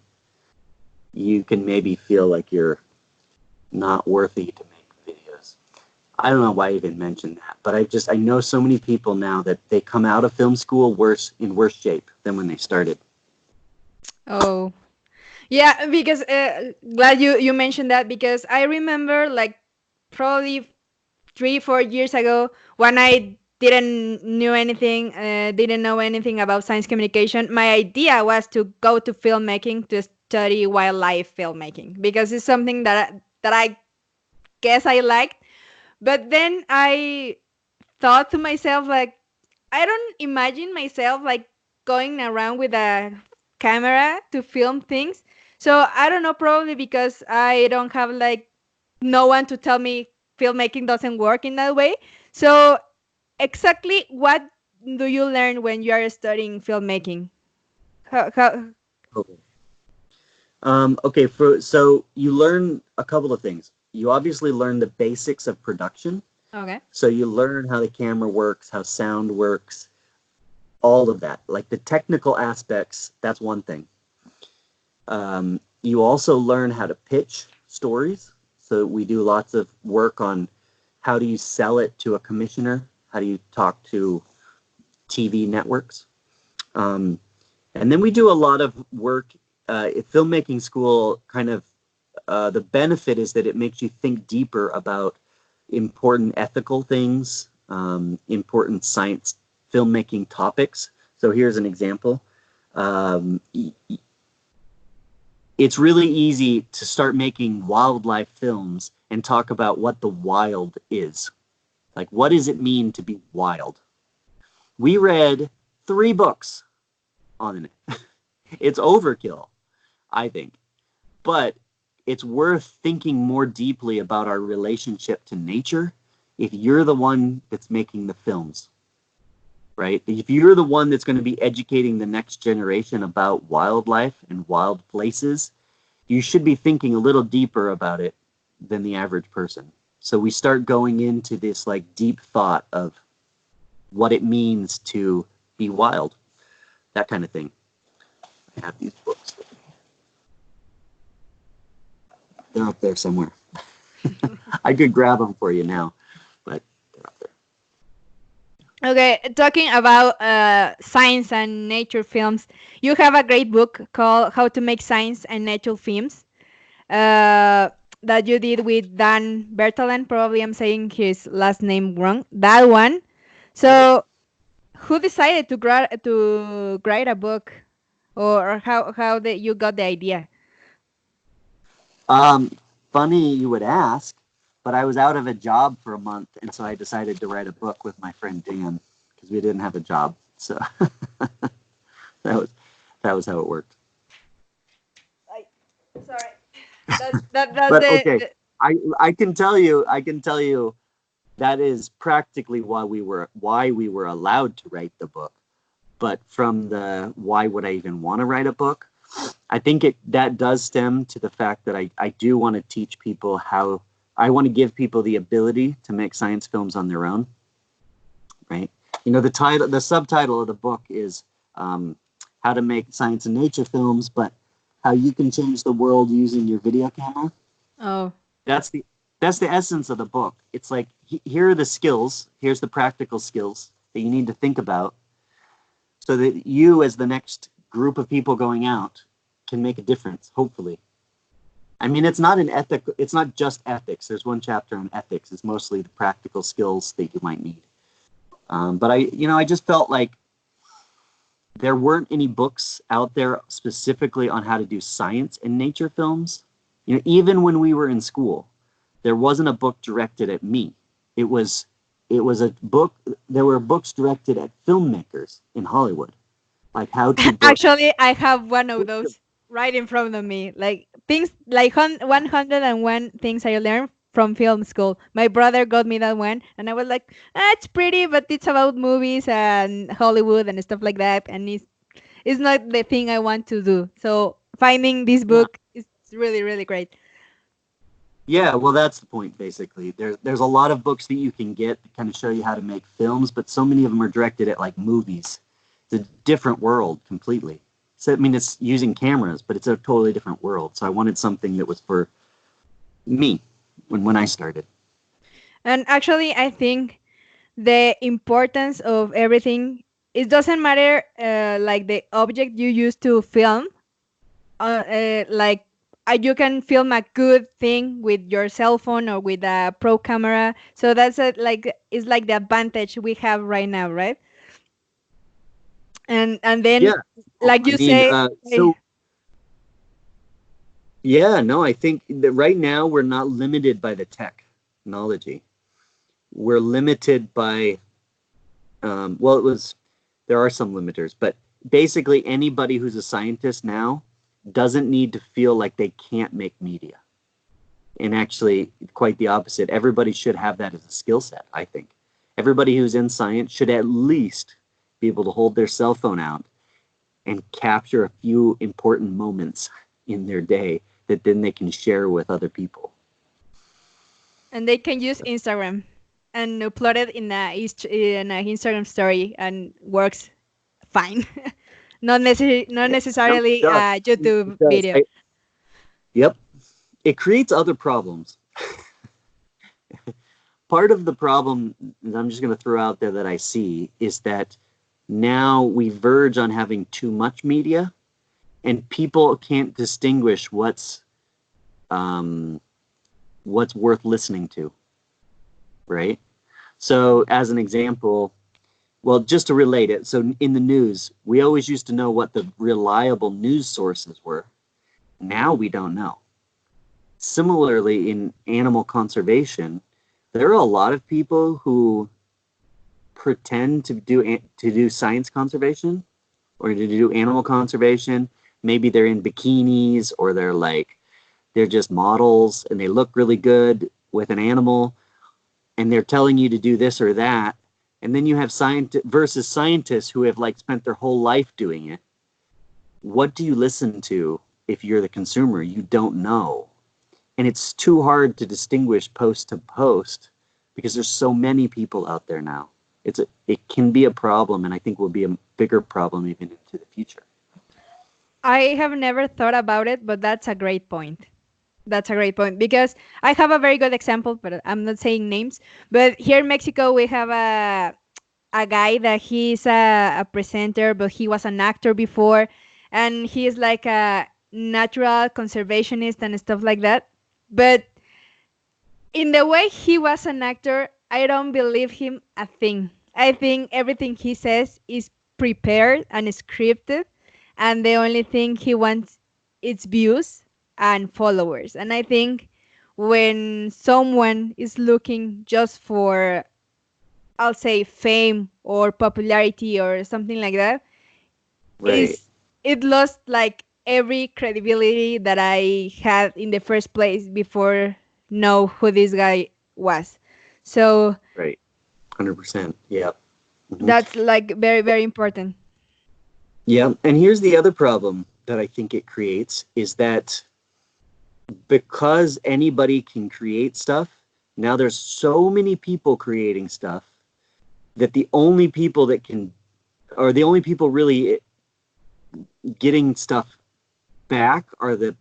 you can maybe feel like you're not worthy to make videos. I don't know why I even mentioned that, but I know so many people now that they come out of film school in worse shape than when they started. Oh, yeah, because glad you mentioned that, because I remember like probably 3 4 years ago when I didn't know anything about science communication. My idea was to go to filmmaking to study wildlife filmmaking because it's something that I guess I liked. But then I thought to myself like, I don't imagine myself like going around with a camera to film things. So I don't know, probably because I don't have like no one to tell me filmmaking doesn't work in that way. So exactly what do you learn when you are studying filmmaking? How Okay. Okay, so you learn a couple of things. You obviously learn the basics of production. okay. So you learn how the camera works, how sound works, all of that. Like the technical aspects, that's one thing. You also learn how to pitch stories. So we do lots of work on how do you sell it to a commissioner? How do you talk to TV networks? And then we do a lot of work at filmmaking school. Kind of the benefit is that it makes you think deeper about important ethical things, important science filmmaking topics. So here's an example. It's really easy to start making wildlife films and talk about what the wild is. Like, what does it mean to be wild? We read 3 books on it. It's overkill, I think. But it's worth thinking more deeply about our relationship to nature if you're the one that's making the films, right? If you're the one that's going to be educating the next generation about wildlife and wild places, you should be thinking a little deeper about it than the average person. So we start going into this like deep thought of what it means to be wild, that kind of thing. I have these books. They're up there somewhere. I could grab them for you now, but they're up there. Okay, talking about science and nature films, you have a great book called How to Make Science and Nature Films that you did with Dan Bertalan. Probably I'm saying his last name wrong. That one. So, who decided to write a book, or how you got the idea? Funny you would ask, but I was out of a job for a month, and so I decided to write a book with my friend Dan because we didn't have a job. So that was how it worked. Sorry. That's But okay, I can tell you that is practically why we were allowed to write the book. But from the why would I even want to write a book, I think that does stem to the fact that I do want to teach people how, I want to give people the ability to make science films on their own, right? You know, the subtitle of the book is how to make science and nature films, but how you can change the world using your video camera. Oh. That's the essence of the book. It's like, here are the skills, here's the practical skills that you need to think about so that you, as the next group of people going out, can make a difference, hopefully. I mean, it's not just ethics. There's one chapter on ethics. It's mostly the practical skills that you might need. But I just felt like there weren't any books out there specifically on how to do science and nature films. You know, even when we were in school, there wasn't a book directed at me. It was a book. There were books directed at filmmakers in Hollywood, like how to. Actually, I have one of those right in front of me. Like things like 101 things I learned from film school. My brother got me that one, and I was like, it's pretty, but it's about movies and Hollywood and stuff like that, and it's not the thing I want to do. So finding this book is really, really great. Yeah, well, that's the point, basically. There's a lot of books that you can get that kind of show you how to make films, but so many of them are directed at, like, movies. It's a different world completely. So, I mean, it's using cameras, but it's a totally different world. So I wanted something that was for me, when I started. And actually, I think the importance of everything, it doesn't matter like the object you use to film, like you can film a good thing with your cell phone or with a pro camera. So that's it's like the advantage we have right now, right? And then Yeah. like you I mean, say, so yeah, no, I think that right now we're not limited by the technology. We're limited by, there are some limiters, but basically anybody who's a scientist now doesn't need to feel like they can't make media. And actually, quite the opposite. Everybody should have that as a skill set, I think. Everybody who's in science should at least be able to hold their cell phone out and capture a few important moments in their day that then they can share with other people. and they can use Instagram and upload it in a Instagram story and works fine. Not necessarily No, a YouTube it does. video. Yep. It creates other problems. Part of the problem that I'm just going to throw out there that I see is that now we verge on having too much media, and people can't distinguish what's worth listening to, right? So as an example, well, just to relate it, so in the news, we always used to know what the reliable news sources were. Now we don't know. Similarly, in animal conservation, there are a lot of people who pretend to do science conservation or to do animal conservation. Maybe they're in bikinis, or they're just models and they look really good with an animal, and they're telling you to do this or that. And then you have scientists who have spent their whole life doing it. What do you listen to if you're the consumer? You don't know. And it's too hard to distinguish post to post because there's so many people out there now. It can be a problem, and I think will be a bigger problem even into the future. I have never thought about it, but that's a great point. That's a great point, because I have a very good example, but I'm not saying names. But here in Mexico, we have a guy that he's a presenter, but he was an actor before, and he's like a natural conservationist and stuff like that. But in the way he was an actor, I don't believe him a thing. I think everything he says is prepared and scripted, and the only thing he wants is views and followers. And I think when someone is looking just for, I'll say, fame or popularity or something like that, Right. it lost like every credibility that I had in the first place before know who this guy was. So Right. 100%. Yeah. Mm-hmm. that's like very, very important. Yeah. And here's the other problem that I think it creates is that because anybody can create stuff, now there's so many people creating stuff that the only people really getting stuff back are the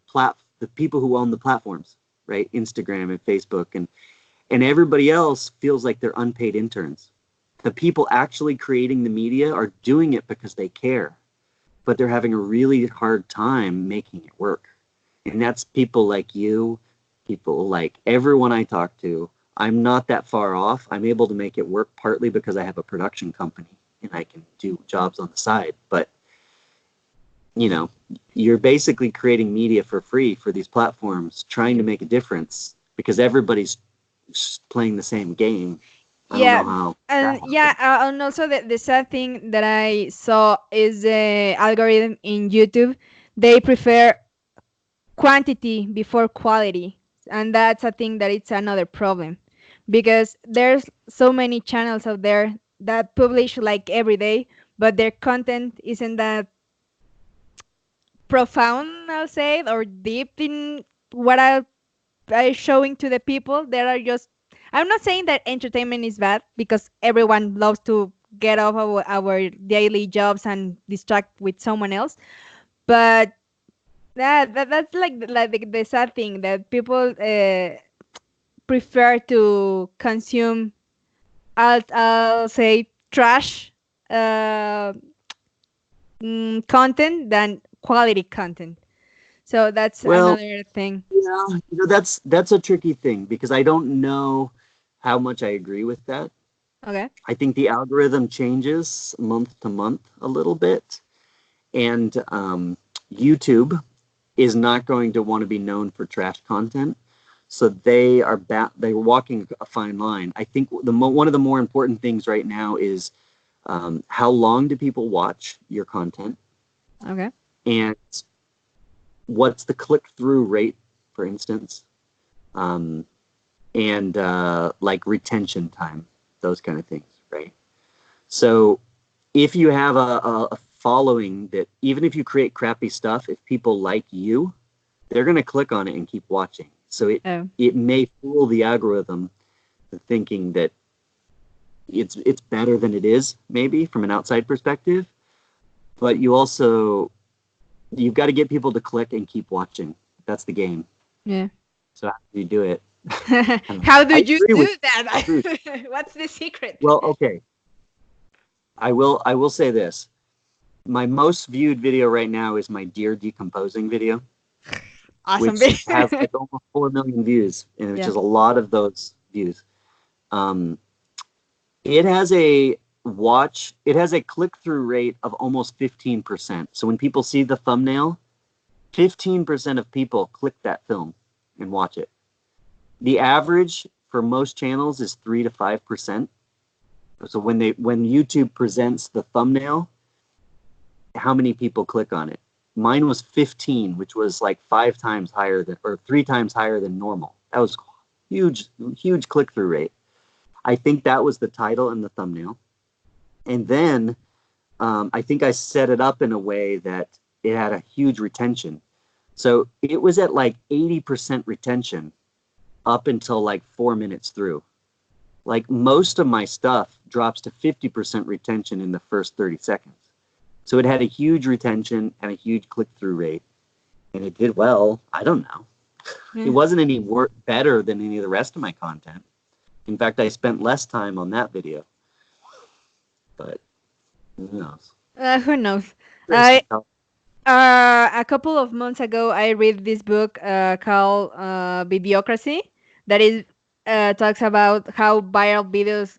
people who own the platforms, right? Instagram and Facebook, and everybody else feels like they're unpaid interns. The people actually creating the media are doing it because they care, but they're having a really hard time making it work. And that's people like you, people like everyone I talk to. I'm not that far off. I'm able to make it work partly because I have a production company and I can do jobs on the side. But, you're basically creating media for free for these platforms, trying to make a difference because everybody's playing the same game. I don't know how. And also the sad thing that I saw is the algorithm in YouTube. They prefer quantity before quality, and that's a thing that it's another problem, because there's so many channels out there that publish like every day, but their content isn't that profound, I'll say, or deep in what I showing to the people. There are just, I'm not saying that entertainment is bad, because everyone loves to get off our daily jobs and distract with someone else, but that's like the sad thing, that people prefer to consume, I'll say, trash content than quality content. So that's another thing. Yeah, that's a tricky thing because I don't know how much I agree with that. Okay. I think the algorithm changes month to month a little bit, and YouTube is not going to want to be known for trash content. So they're walking a fine line. I think one of the more important things right now is how long do people watch your content? Okay. And what's the click-through rate, for instance? And like retention time, those kind of things, right? So if you have a following that even if you create crappy stuff, if people like you, they're going to click on it and keep watching. So it may fool the algorithm thinking that it's better than it is, maybe from an outside perspective. But you've got to get people to click and keep watching. That's the game. Yeah. So how do you do it? How do you do that? What's the secret? Well, okay. I will say this. My most viewed video right now is my deer decomposing video. Awesome. Which has like almost 4 million views, and which is a lot of those views. It has a click-through rate of almost 15%. So when people see the thumbnail, 15% of people click that film and watch it. The average for most channels is 3 to 5%. So when YouTube presents the thumbnail, how many people click on it? Mine was 15, which was like 3 times higher than normal. That was huge click-through rate. I think that was the title and the thumbnail. And then I think I set it up in a way that it had a huge retention. So it was at like 80% retention up until like 4 minutes through. Like most of my stuff drops to 50% retention in the first 30 seconds. So it had a huge retention and a huge click-through rate, and it did well. I don't know. It wasn't any better than any of the rest of my content. In fact, I spent less time on that video. But who knows? Who knows? A couple of months ago, I read this book called Bibliocracy that is talks about how viral videos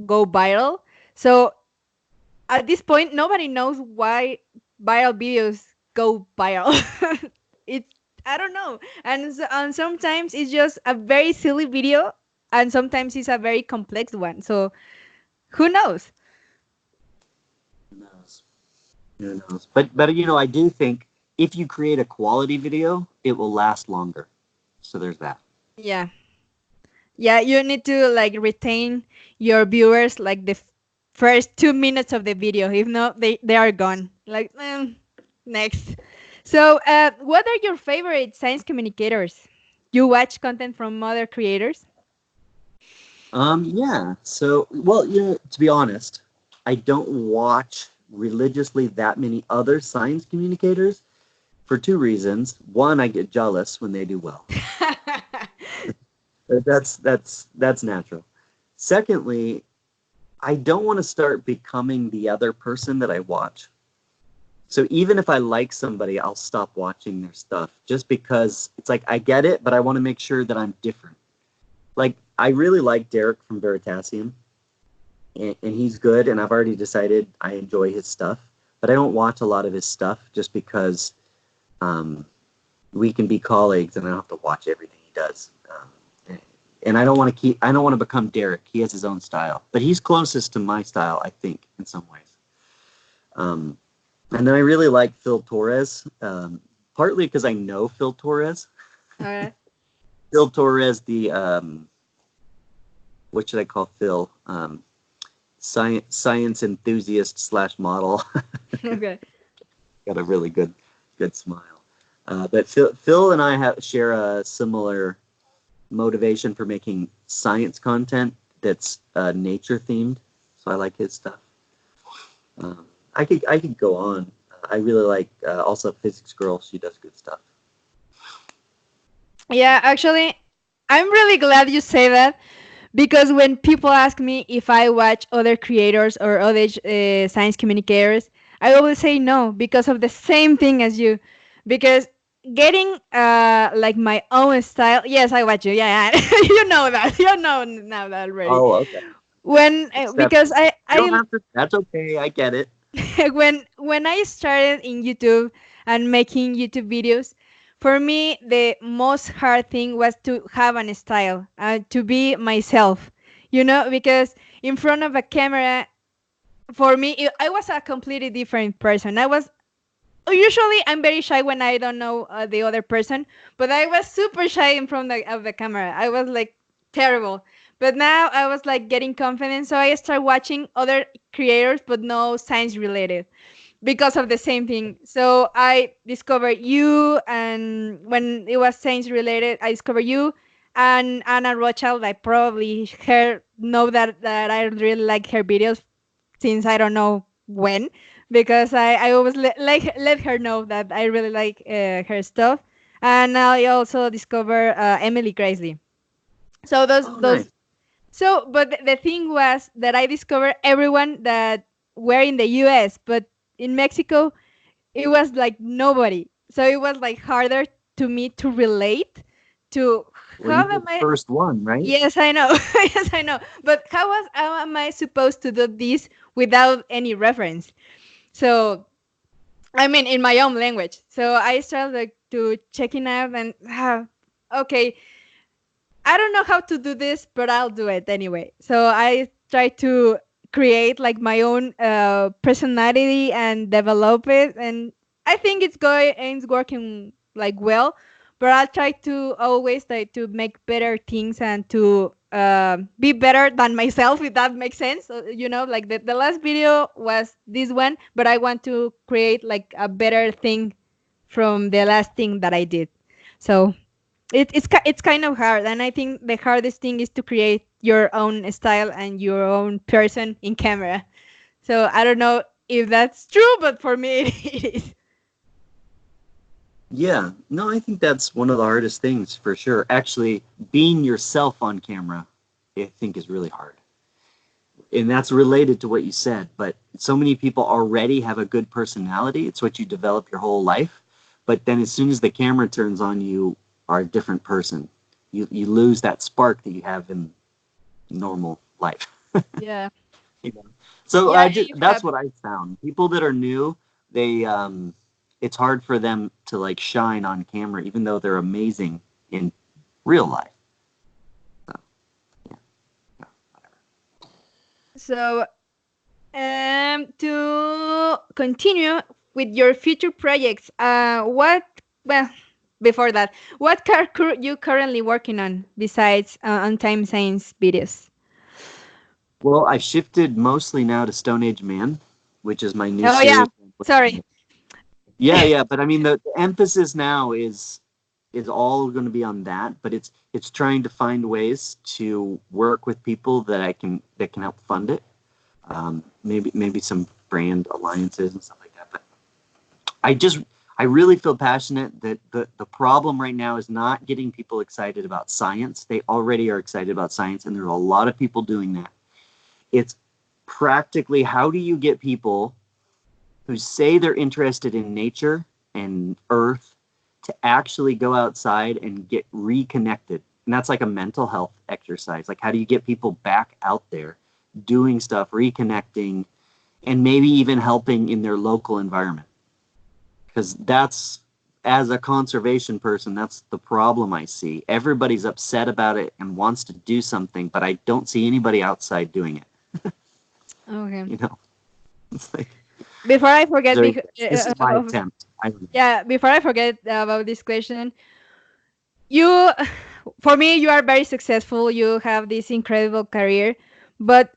go viral. So at this point, nobody knows why viral videos go viral. I don't know, and sometimes it's just a very silly video, and sometimes it's a very complex one. So who knows? Who knows? But I do think if you create a quality video, it will last longer. So there's that. Yeah, you need to like retain your viewers like the first 2 minutes of the video. If not, they are gone. Like next. So what are your favorite science communicators? You watch content from other creators? Yeah. So, well, to be honest, I don't watch religiously that many other science communicators for 2 reasons. One, I get jealous when they do well. That's natural. Secondly, I don't want to start becoming the other person that I watch. So even if I like somebody, I'll stop watching their stuff just because it's like I get it, but I want to make sure that I'm different. Like I really like Derek from Veritasium, and he's good, and I've already decided I enjoy his stuff, but I don't watch a lot of his stuff just because we can be colleagues, and I don't have to watch everything he does. And I don't want to become Derek. He has his own style, but he's closest to my style, I think, in some ways. And then I really like Phil Torres, partly because I know Phil Torres. Okay. Phil Torres, the what should I call Phil? Science enthusiast / model. Okay. Got a really good smile. But Phil and I share a similar motivation for making science content that's nature themed. So I like his stuff. I could go on. I really like also Physics Girl. She does good stuff. Yeah, actually, I'm really glad you say that, because when people ask me if I watch other creators or other science communicators, I always say no because of the same thing as you. Because getting like my own style, yes, I watch you. Yeah, yeah. You know that. You know now that already. Oh, okay. When because Acceptable. You don't have to. That's okay. I get it. when I started in YouTube and making YouTube videos, for me the most hard thing was to have an style, to be myself, because in front of a camera, for me, I was a completely different person. Usually I'm very shy when I don't know the other person, but I was super shy in front of the camera. I was like terrible. But now I was like getting confidence, so I started watching other creators, but no science related, because of the same thing. So I discovered you, and when it was science related, I discovered you and Anna Rothschild. I probably know that I really like her videos since I don't know when, because I always let her know that I really like her stuff. And I also discovered Emily Gracely. So Oh, those nice. so, but the thing was that I discovered everyone that were in the US, but in Mexico, it was like nobody. So it was like harder to me to relate to Well, you how were am the I. first one, right? Yes, I know. Yes, I know. But how am I supposed to do this without any reference? So, I mean, in my own language. So I started like to checking out and okay, I don't know how to do this, but I'll do it anyway. So I try to create like my own personality and develop it, and I think it's working like well. But I'll try to always try to make better things and to be better than myself, if that makes sense. Like the last video was this one, but I want to create like a better thing from the last thing that I did. So it's kind of hard, and I think the hardest thing is to create your own style and your own person in camera. So I don't know if that's true, but for me it is. Yeah. No, I think that's one of the hardest things for sure. Actually, being yourself on camera, I think, is really hard. And that's related to what you said. But so many people already have a good personality. It's what you develop your whole life. But then as soon as the camera turns on, you are a different person. You lose that spark that you have in normal life. Yeah, You know? So yeah, I just it that's happens. what I found. People that are new, they it's hard for them to like shine on camera, even though they're amazing in real life. So, yeah, yeah, whatever. So to continue with your future projects, what well before that, what you currently working on besides Untimed Science videos? Well, I shifted mostly now to Stone Age Man, which is my new Oh yeah, series. sorry. Yeah, yeah, but I mean the emphasis now is all going to be on that, but it's trying to find ways to work with people that can help fund it. Maybe some brand alliances and stuff like that. But I just I really feel passionate that the problem right now is not getting people excited about science. They already are excited about science, and there are a lot of people doing that. It's practically how do you get people who say they're interested in nature and earth to actually go outside and get reconnected. And that's like a mental health exercise. Like, how do you get people back out there doing stuff, reconnecting, and maybe even helping in their local environment? Because that's, as a conservation person, that's the problem I see. Everybody's upset about it and wants to do something, but I don't see anybody outside doing it. Okay. You know, it's like, Before I forget, so this is my attempt. I don't know. yeah, before I forget about this question, you, for me, you are very successful. You have this incredible career, but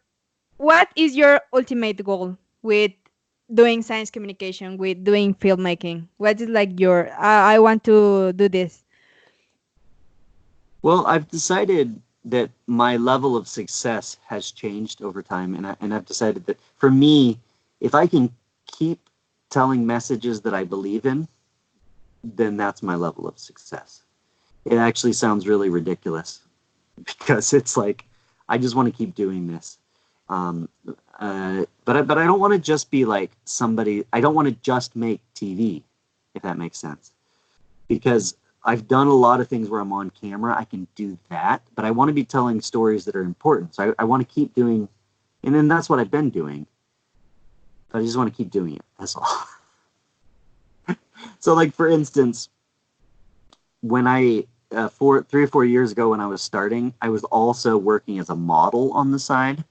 what is your ultimate goal with doing science communication, with doing filmmaking? What is like your, I want to do this? Well, I've decided that my level of success has changed over time, and I've decided that for me, if I can keep telling messages that I believe in, then that's my level of success. It actually sounds really ridiculous because it's like, I just want to keep doing this. But I don't want to just be like somebody, I don't want to just make TV, if that makes sense. Because I've done a lot of things where I'm on camera, I can do that, but I want to be telling stories that are important. So I want to keep doing, and then that's what I've been doing. But I just want to keep doing it, that's all. So like, for instance, when I, 3 or 4 years ago when I was starting, I was also working as a model on the side.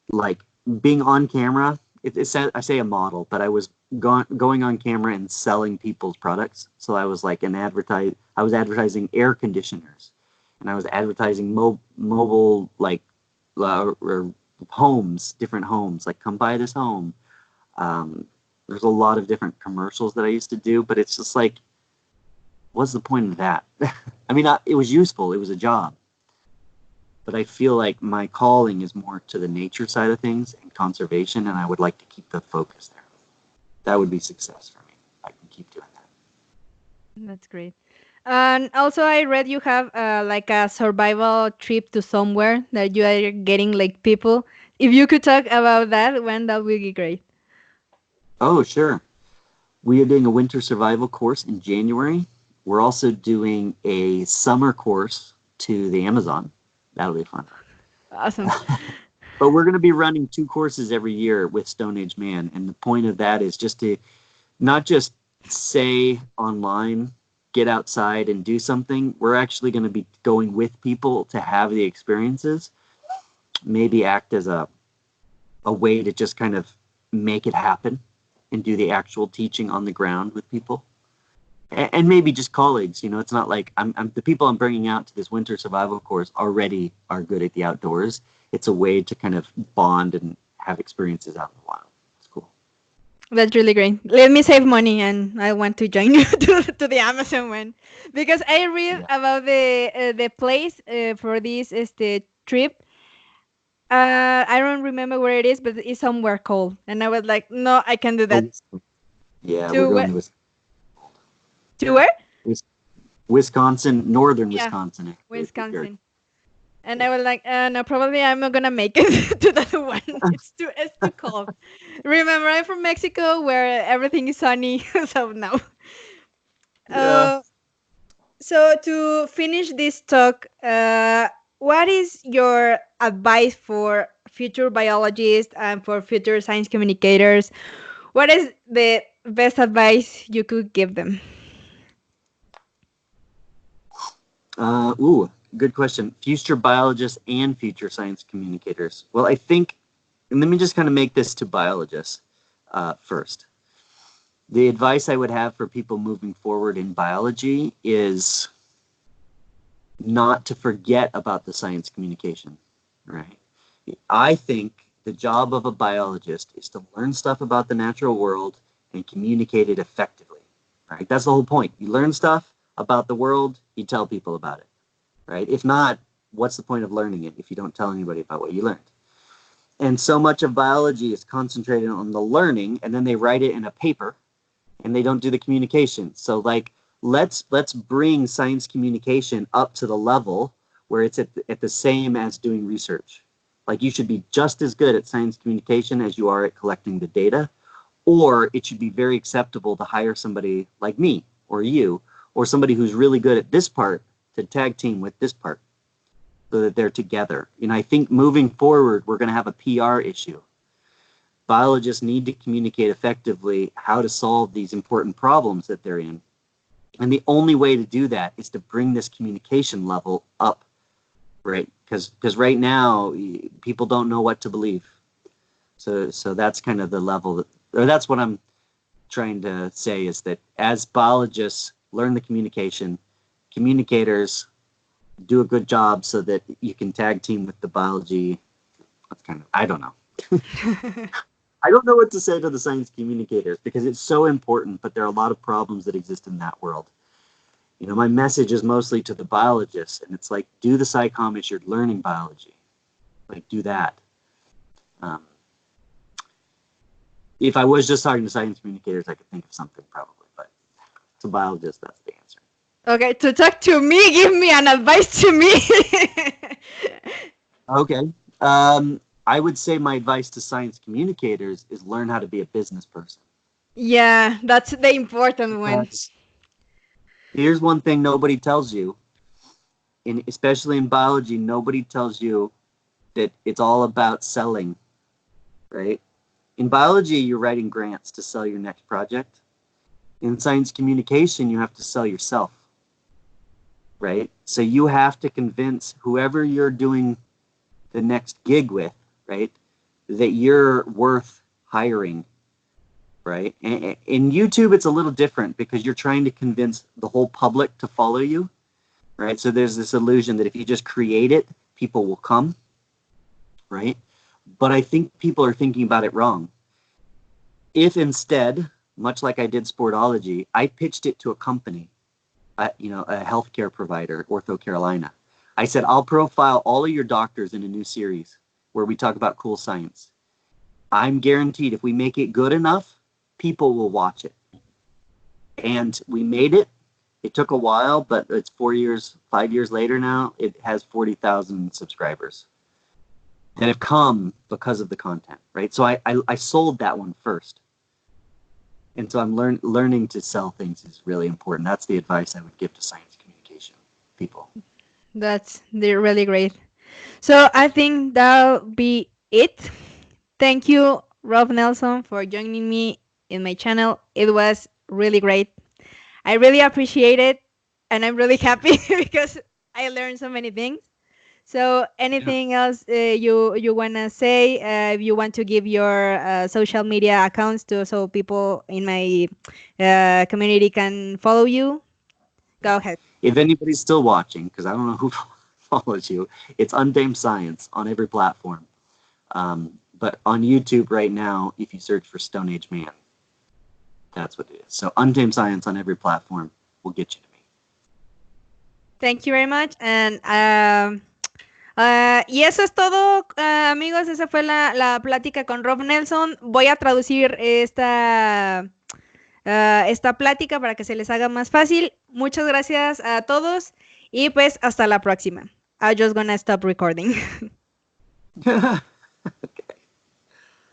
Like being on camera, I say a model, but I was going on camera and selling people's products. So I was like I was advertising air conditioners, and I was advertising mobile, like or homes, different homes, like come buy this home. There's a lot of different commercials that I used to do, but it's just like, what's the point of that? I mean, it was useful. It was a job. But I feel like my calling is more to the nature side of things and conservation, and I would like to keep the focus there. That would be success for me. I can keep doing that. That's great. And also, I read you have like a survival trip to somewhere that you are getting like people. If you could talk about that, that would be great. Oh, sure. We are doing a winter survival course in January. We're also doing a summer course to the Amazon. That'll be fun. Awesome. But we're going to be running 2 courses every year with Stone Age Man. And the point of that is just to not just say online, get outside and do something. We're actually going to be going with people to have the experiences, maybe act as a way to just kind of make it happen and do the actual teaching on the ground with people. And maybe just colleagues, you know, it's not like the people I'm bringing out to this winter survival course already are good at the outdoors. It's a way to kind of bond and have experiences out in the wild. It's cool. That's really great. Let me save money, and I want to join you to the Amazon one, because I read about the place for this trip. I don't remember where it is, but it's somewhere cold, and I was like, no, I can't do that. Yeah, To we're going what? to To where? Wisconsin, northern Wisconsin. Wisconsin. And I was like, no, probably I'm not gonna make it to that one. It's too cold. Remember, I'm from Mexico, where everything is sunny, so no. Yeah. So to finish this talk, what is your advice for future biologists and for future science communicators? What is the best advice you could give them? Good question. Future biologists and future science communicators. Well, I think, and let me just kind of make this to biologists first. The advice I would have for people moving forward in biology is not to forget about the science communication, right? I think the job of a biologist is to learn stuff about the natural world and communicate it effectively, right? That's the whole point. You learn stuff about the world, you tell people about it, right? If not, what's the point of learning it if you don't tell anybody about what you learned? And so much of biology is concentrated on the learning, and then they write it in a paper, and they don't do the communication. So like, let's bring science communication up to the level where it's at the same as doing research. Like, you should be just as good at science communication as you are at collecting the data, or it should be very acceptable to hire somebody like me or you, or somebody who's really good at this part to tag team with this part so that they're together. You know, I think moving forward, we're going to have a PR issue. Biologists need to communicate effectively how to solve these important problems that they're in. And the only way to do that is to bring this communication level up, right? Because right now, people don't know what to believe. So that's kind of the level, or that's what I'm trying to say, is that as biologists learn the communication, communicators do a good job so that you can tag team with the biology. That's kind of, I don't know. I don't know what to say to the science communicators because it's so important, but there are a lot of problems that exist in that world. You know, my message is mostly to the biologists, and it's like, do the SciComm as you're learning biology. Like, do that. If I was just talking to science communicators, I could think of something probably, but to biologists, that's the answer. Okay, to talk to me, give me an advice to me. Okay. I would say my advice to science communicators is learn how to be a business person. Yeah, that's the important one. Here's one thing nobody tells you, especially in biology, nobody tells you that it's all about selling, right? In biology, you're writing grants to sell your next project. In science communication, you have to sell yourself, right? So you have to convince whoever you're doing the next gig with, right, that you're worth hiring, right? And in YouTube, it's a little different because you're trying to convince the whole public to follow you, right? So there's this illusion that if you just create it, people will come, right? But I think people are thinking about it wrong. If instead, much like I did Sportology, I pitched it to a company, a healthcare provider, Ortho Carolina. I said, I'll profile all of your doctors in a new series where we talk about cool science. I'm guaranteed if we make it good enough, people will watch it. And we made it. It took a while, but it's 5 years later now, it has 40,000 subscribers that have come because of the content, right? So I sold that one first. And so I'm learning to sell things is really important. That's the advice I would give to science communication people. They're really great. So I think that'll be it. Thank you, Rob Nelson, for joining me in my channel. It was really great. I really appreciate it, and I'm really happy because I learned so many things. So anything else you want to say? If you want to give your social media accounts so people in my community can follow you, go ahead. If anybody's still watching, because I don't know who follows you, it's Untamed Science on every platform. But on YouTube right now, if you search for Stone Age Man, that's what it is. So Untamed Science on every platform will get you to me. Thank you very much. And y eso es todo, amigos. Esa fue la plática con Rob Nelson. Voy a traducir esta plática para que se les haga más fácil. Muchas gracias a todos y pues hasta la próxima. I'm just gonna stop recording. Okay.